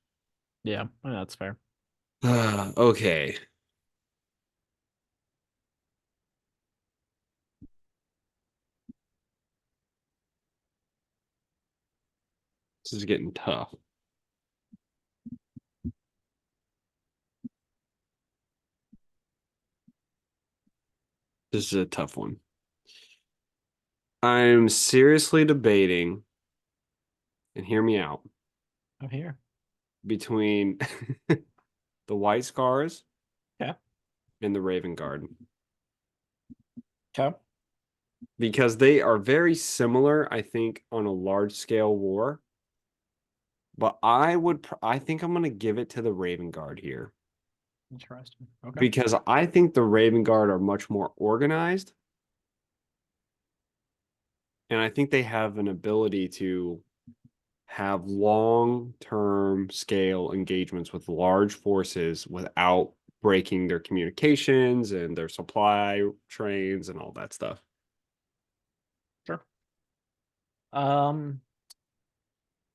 yeah, that's fair. Okay. This is getting tough. This is a tough one. I'm seriously debating, and hear me out, I'm here. between the White Scars Yeah. and the Raven Guard. Okay. Because they are very similar, I think, on a large scale war. But I think I'm going to give it to the Raven Guard here. Interesting. Okay. Because I think the Raven Guard are much more organized. and I think they have an ability to have long-term scale engagements with large forces without breaking their communications and their supply trains and all that stuff. Sure. Um,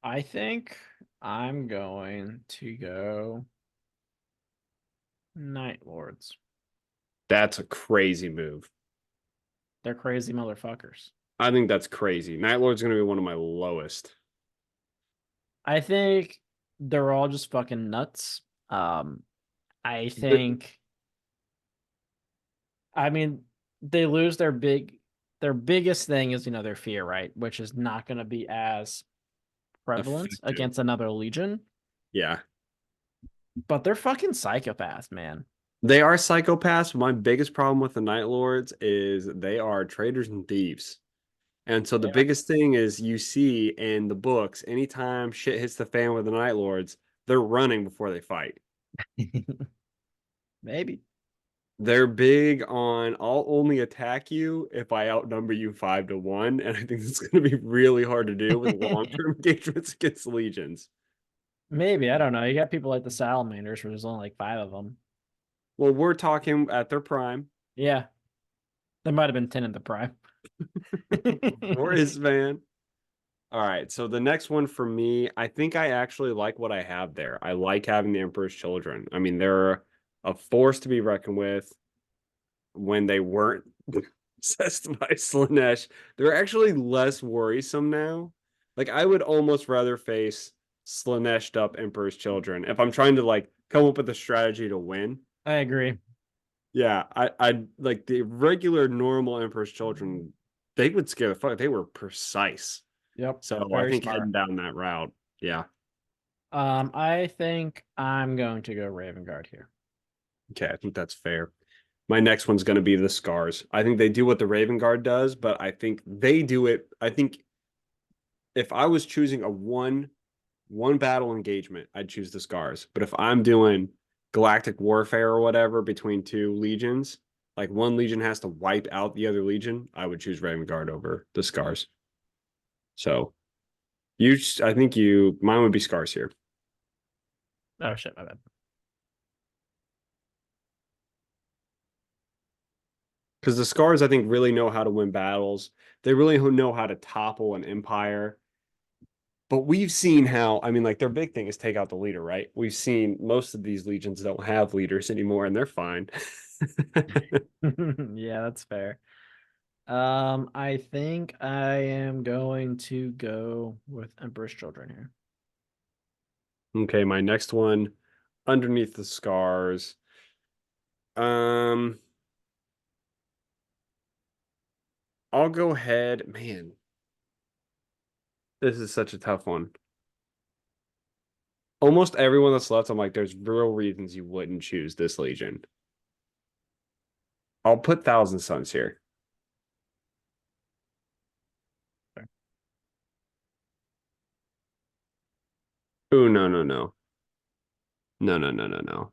I think I'm going to go Night Lords. That's a crazy move. They're crazy motherfuckers. I think that's crazy. Night Lord's going to be one of my lowest. I think they're all just fucking nuts. I think, I mean, they lose their biggest thing is, their fear, right? Which is not going to be as prevalent Effective. against another legion, Yeah. but they're fucking psychopaths, man. They are psychopaths. My biggest problem with the Night Lords is they are traitors and thieves. And so the Yeah. biggest thing is you see in the books, anytime shit hits the fan with the Night Lords, they're running before they fight. Maybe. They're big on I'll only attack you if I outnumber you 5-1. And I think it's going to be really hard to do with long-term engagements against legions. Maybe. I don't know. You got people like the salamanders where there's only like 5 of them. Well, we're talking at their prime. Yeah. There might have been 10 in the prime. Horus, man. All right, so the next one for me, I think I actually like what I have there. I like having the Emperor's Children. I mean, they're a force to be reckoned with. When they weren't possessed by Slanesh, they're actually less worrisome now. Like, I would almost rather face Slaneshed up Emperor's Children if I'm trying to like come up with a strategy to win. I agree. Yeah, I like the regular normal Emperor's Children, they would scare the fuck. They were precise. Yep. So I Very think smart. heading down that route, yeah. I think I'm going to go Raven Guard here. Okay, I think that's fair. My next one's going to be the Scars. I think they do what the Raven Guard does, but I think they do it. I think if I was choosing a one battle engagement, I'd choose the Scars. But if I'm doing galactic warfare or whatever between two legions, like one legion has to wipe out the other legion, I would choose Raven Guard over the Scars. So I think mine would be Scars here. Oh shit, my bad. Because the Scars, I think, really know how to win battles. They really know how to topple an empire. But we've seen how, I mean, like their big thing is take out the leader, right? We've seen most of these legions don't have leaders anymore and they're fine. Yeah, that's fair. I think I am going to go with Emperor's Children here. Okay, my next one, underneath the Scars. Um, I'll go ahead. Man, this is such a tough one. Almost everyone that's left, I'm like, there's real reasons you wouldn't choose this legion. I'll put Thousand Suns here. Fair. Oh, no, no, no. No, no, no, no, no.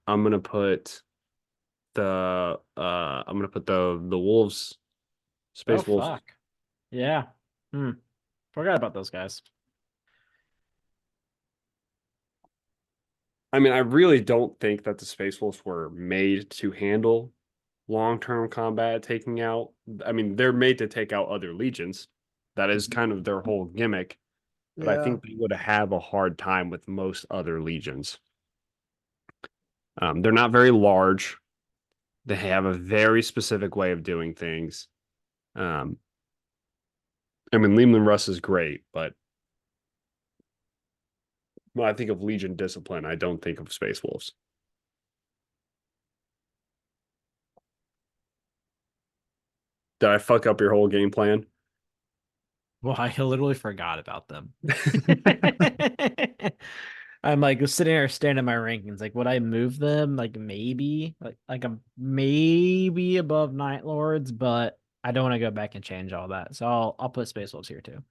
I'm gonna put the Wolves, Oh Space Wolves. fuck. Yeah. Hmm. Forgot about those guys. I mean, I really don't think that the Space Wolves were made to handle long-term combat taking out. I mean, they're made to take out other legions. That is kind of their whole gimmick. But I Yeah. think they would have a hard time with most other legions. They're not very large. They have a very specific way of doing things. Um, I mean, Leemland Russ is great, but when I think of Legion discipline, I don't think of Space Wolves. Did I fuck up your whole game plan? Well, I literally forgot about them. I'm like sitting here staring at my rankings. Like, would I move them? Like maybe, like I'm maybe above Night Lords, but I don't want to go back and change all that. So I'll put Space Wolves here too.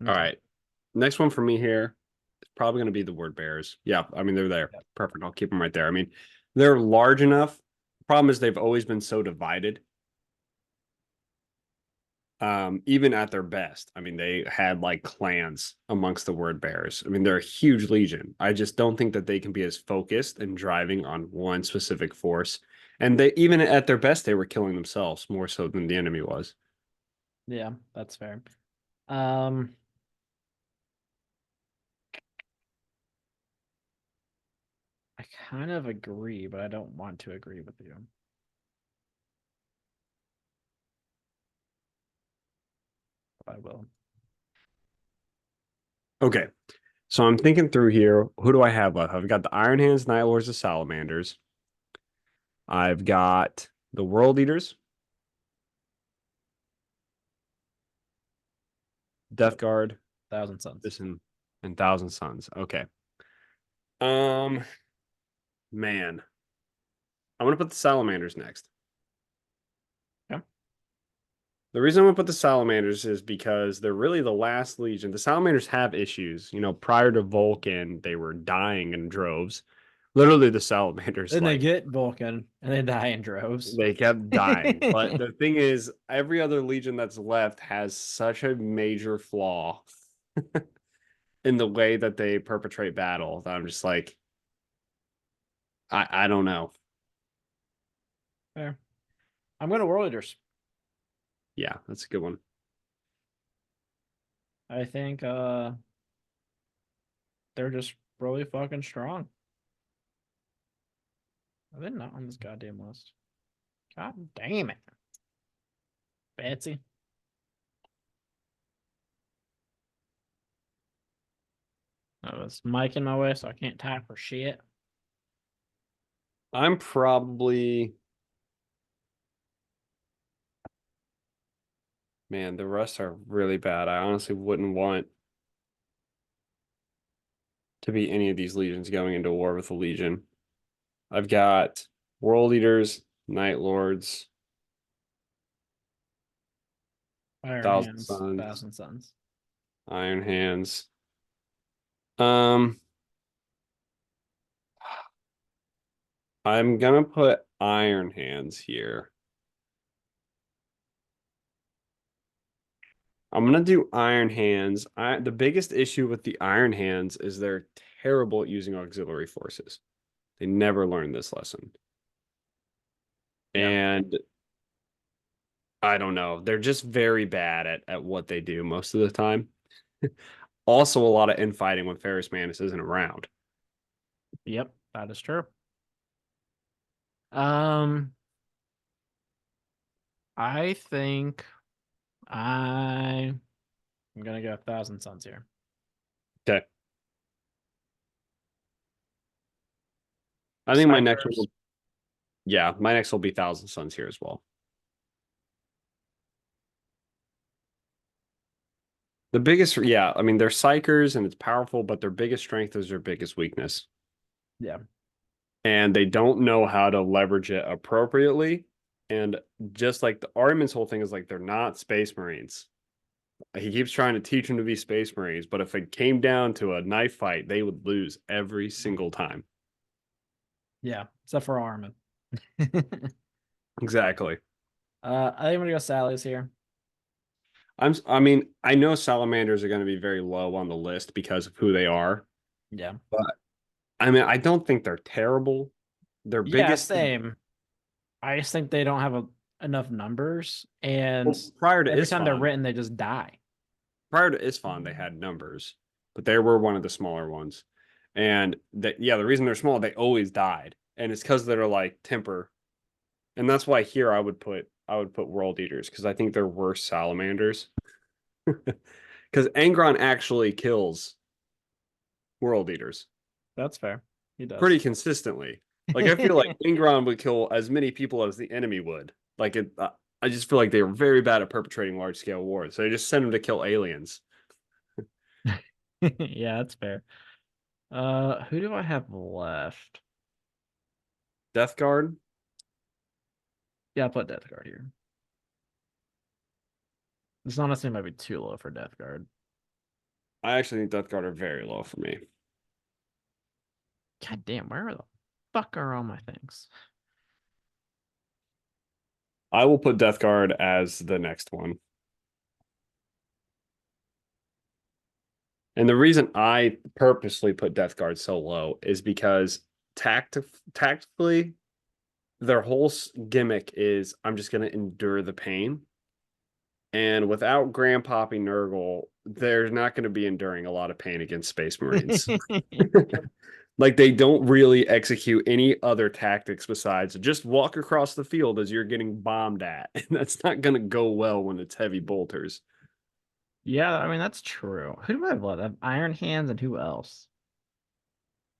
All Okay. right. Next one for me here is probably going to be the word bears. Yeah, I mean, they're there. Yep. Perfect. I'll keep them right there. I mean, they're large enough. Problem is, they've always been so divided. Even at their best, I mean, they had like clans amongst the word bears. I mean, they're a huge legion. I just don't think that they can be as focused and driving on one specific force. And they, even at their best, they were killing themselves more so than the enemy was. Yeah, that's fair. Um, I kind of agree, but I don't want to agree with you. But I will. Okay. So I'm thinking through here. Who do I have left? I've got the Iron Hands, Night Lords, the Salamanders. I've got the World Eaters, Death Yep. Guard, Thousand Suns. this and Thousand Suns. Okay. Um, man, I'm gonna put the Salamanders next. Yeah. The reason I'm gonna put the Salamanders is because they're really the last legion. The Salamanders have issues. You know, prior to Vulcan, they were dying in droves. Literally, the Salamanders Then they like get Vulcan and they die in droves. they kept dying. But the thing is, every other legion that's left has such a major flaw in the way that they perpetrate battle that I'm just like, I don't know. Fair. I'm going to World Eaters. Yeah, that's a good one. I think they're just really fucking strong. Are they not on this goddamn list? God damn it. Betsy. Oh, it's mic in my way, so I can't type for shit. I'm probably, man, the rest are really bad. I honestly wouldn't want to be any of these legions going into war with a legion. I've got World Eaters, Night Lords, Iron Thousand Hands, Suns, Thousand Suns. Iron Hands. Um, I'm gonna put Iron Hands here. I'm gonna do Iron Hands. The biggest issue with the Iron Hands is they're terrible at using auxiliary forces. They never learned this lesson. Yeah. And I don't know. They're just very bad at what they do most of the time. Also, a lot of infighting when Ferris Manus isn't around. Yep, that is true. Um, I think I'm gonna go Thousand Suns here. Okay. I think my next one Ciphers. will, yeah, my next will be Thousand Suns here as well. The biggest, yeah, I mean, they're psychers and it's powerful, but their biggest strength is their biggest weakness. Yeah. And they don't know how to leverage it appropriately. And just like the Armin's whole thing is like they're not Space Marines. He keeps trying to teach them to be Space Marines, but if it came down to a knife fight, they would lose every single time. Yeah, except for Armin. Exactly. I think I'm gonna go Sally's here. I mean, I know salamanders are going to be very low on the list because of who they are, Yeah. but I mean, I don't think they're terrible. Their Yeah, biggest, same. I just think they don't have enough numbers, and well, prior to every time they're Isfahan, written, they just die. prior to Isfahan, they had numbers, but they were one of the smaller ones. And that, yeah, the reason they're small, they always died, and it's because they're like temper, and that's why here I would put world eaters because I think they're worse salamanders. Because Angron actually kills world eaters That's fair. He does. pretty consistently. Like I feel like Angron would kill as many people as the enemy would. Like it, I just feel like they were very bad at perpetrating large scale wars. So they just send them to kill aliens. Yeah, that's fair. Who do I have left? Death Guard. Yeah, I'll put Death Guard here. This honestly might be too low for Death Guard. I actually think Death Guard are very low for me. God damn, where the fuck are all my things? I will put Death Guard as the next one. And the reason I purposely put Death Guard so low is because tactically, their whole gimmick is I'm just going to endure the pain. And without Grandpappy Nurgle, they're not going to be enduring a lot of pain against Space Marines. Like they don't really execute any other tactics besides just walk across the field as you're getting bombed at. And that's not going to go well when it's heavy bolters. Yeah, I mean that's true. Who do I have left? I have Iron Hands and who else?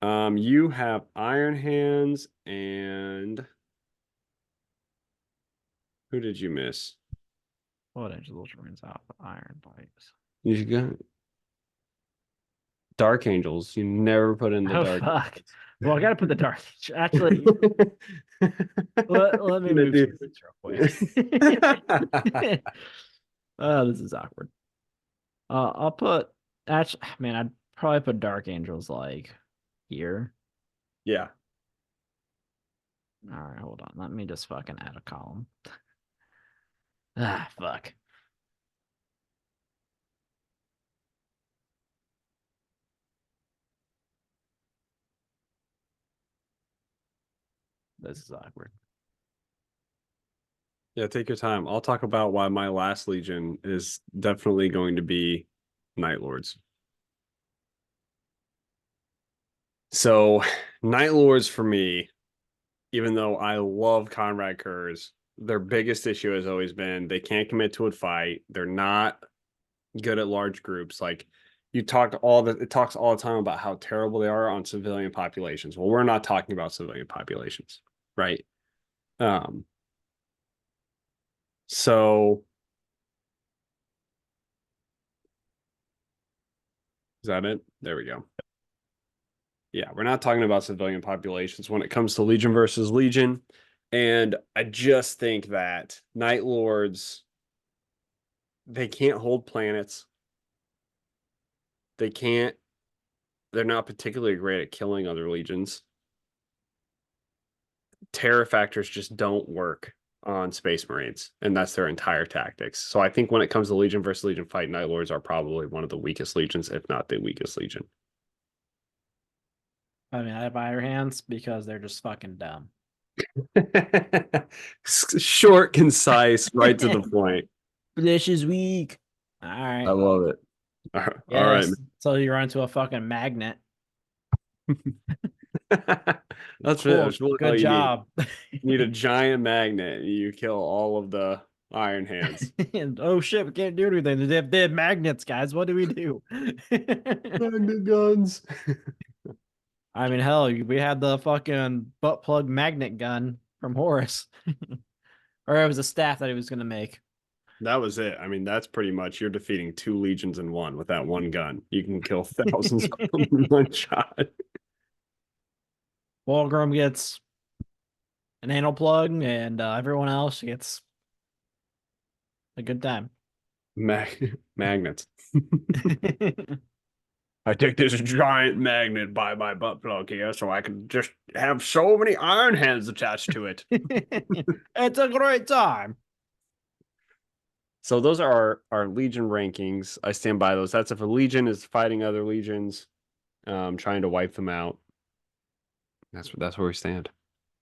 You have Iron Hands and who did you miss? What Angel Ultramarines out of Iron Bikes? You got Dark Angels. You never put in the Oh Dark fuck. Well, I gotta put the Dark Actually, let me Gonna move do. some things real quick. Oh, this is awkward. I'll put actually, man, I'd probably put Dark Angels like here. Yeah. All right, hold on. Let me just fucking add a column. Ah, fuck. This is awkward. Yeah, take your time. I'll talk about why my last Legion is definitely going to be Night Lords. So, Night Lords for me, even though I love Conrad Kurz, their biggest issue has always been they can't commit to a fight. They're not good at large groups. Like it talks all the time about how terrible they are on civilian populations. Well, we're not talking about civilian populations, right? Um, so is that it? There we go. Yeah, we're not talking about civilian populations when it comes to Legion versus Legion. And I just think that Night Lords, they can't hold planets. They can't, they're not particularly great at killing other legions. Terra factors just don't work on Space Marines, and that's their entire tactics. So I think when it comes to Legion versus Legion fight, Night Lords are probably one of the weakest legions, if not the weakest legion. I mean, I have Iron Hands because they're just fucking dumb. Short, concise, right to the point. This is weak. All I right. love it. All right, Yes. So you run into a fucking magnet. that's it. Cool. That's really all Good you need. job. You need a giant magnet. And you kill all of the Iron Hands. And, oh shit, we can't do anything. They have magnets, guys. What do we do? Magnet guns. I mean, hell, we had the fucking butt plug magnet gun from Horus. Or it was a staff that he was gonna make. That was it. I mean, that's pretty much you're defeating two legions in one with that one gun. You can kill thousands of them in one shot. Walgrim gets an anal plug, and everyone else gets a good time. Magnets. I take this giant magnet by my butt plug here so I can just have so many iron hands attached to it. It's a great time. So those are our legion rankings. I stand by those. That's if a legion is fighting other legions, trying to wipe them out. That's where we stand.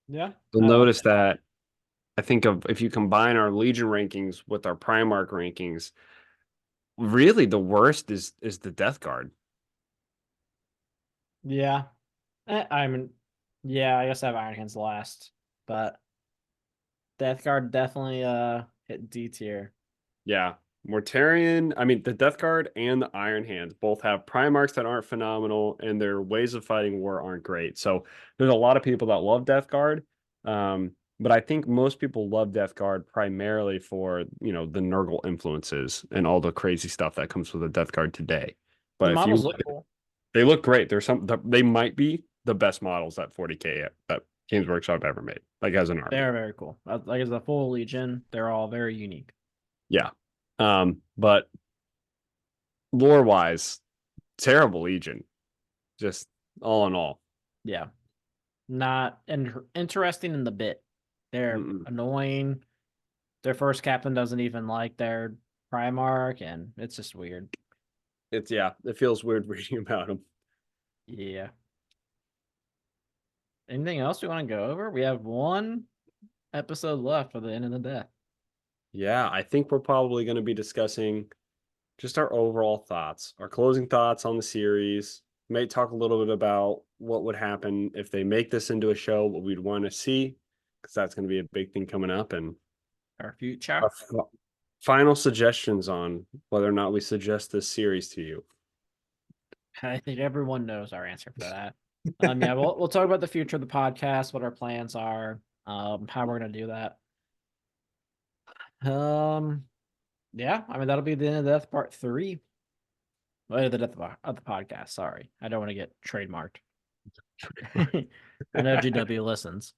Yeah. You'll I like notice that I think of if you combine our legion rankings with our Primarch rankings, really the worst is the Death Guard. Yeah. I mean, yeah, I guess I have Iron Hands last, but Death Guard definitely hit D tier. Yeah. Mortarion, I mean, the Death Guard and the Iron Hands both have Primarchs that aren't phenomenal, and their ways of fighting war aren't great. So there's a lot of people that love Death Guard. But I think most people love Death Guard primarily for, the Nurgle influences and all the crazy stuff that comes with the Death Guard today. The But if you models look look cool. they look great. They might be the best models that 40K that Games Workshop ever made, like as an army. They're very cool. Like as a full Legion, they're all very unique. Yeah. But lore wise, terrible legion. Just all in all. Yeah. Not interesting in the bit. They're Mm-mm. annoying. Their first captain doesn't even like their primarch, and it's just weird. It's it feels weird reading about them. Yeah. Anything else we want to go over? We have one episode left for the end of the death. Yeah, I think we're probably going to be discussing just our overall thoughts, our closing thoughts on the series. May talk a little bit about what would happen if they make this into a show, what we'd want to see, because that's going to be a big thing coming up, and Our future. our final suggestions on whether or not we suggest this series to you. I think everyone knows our answer for that. Yeah, we'll talk about the future of the podcast, what our plans are, how we're gonna do that. Yeah, I mean that'll be the end of Death Part 3. Well, the death of the podcast. Sorry, I don't want to get trademarked. I know GW listens.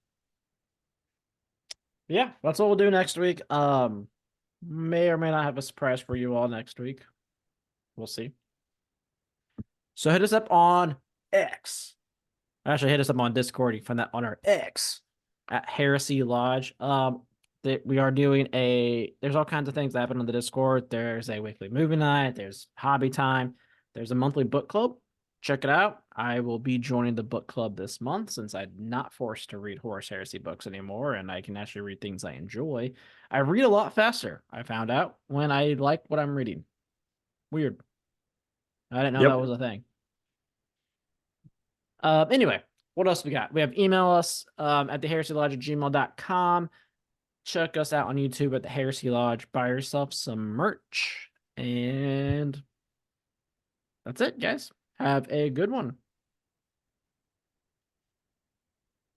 Yeah, that's what we'll do next week. May or may not have a surprise for you all next week. We'll see. So hit us up on X. Actually, hit us up on Discord. You can find that on our X at Heresy Lodge. We are doing there's all kinds of things that happen on the Discord. There's a weekly movie night. There's hobby time. There's a monthly book club. Check it out. I will be joining the book club this month since I'm not forced to read Horus Heresy books anymore, and I can actually read things I enjoy. I read a lot faster, I found out, when I like what I'm reading. Weird. I didn't know that was a thing. Anyway, what else we got? We have email us at theheresiolodge@gmail.com. Check us out on YouTube at the Heresy Lodge. Buy yourself some merch. And that's it, guys. Have a good one.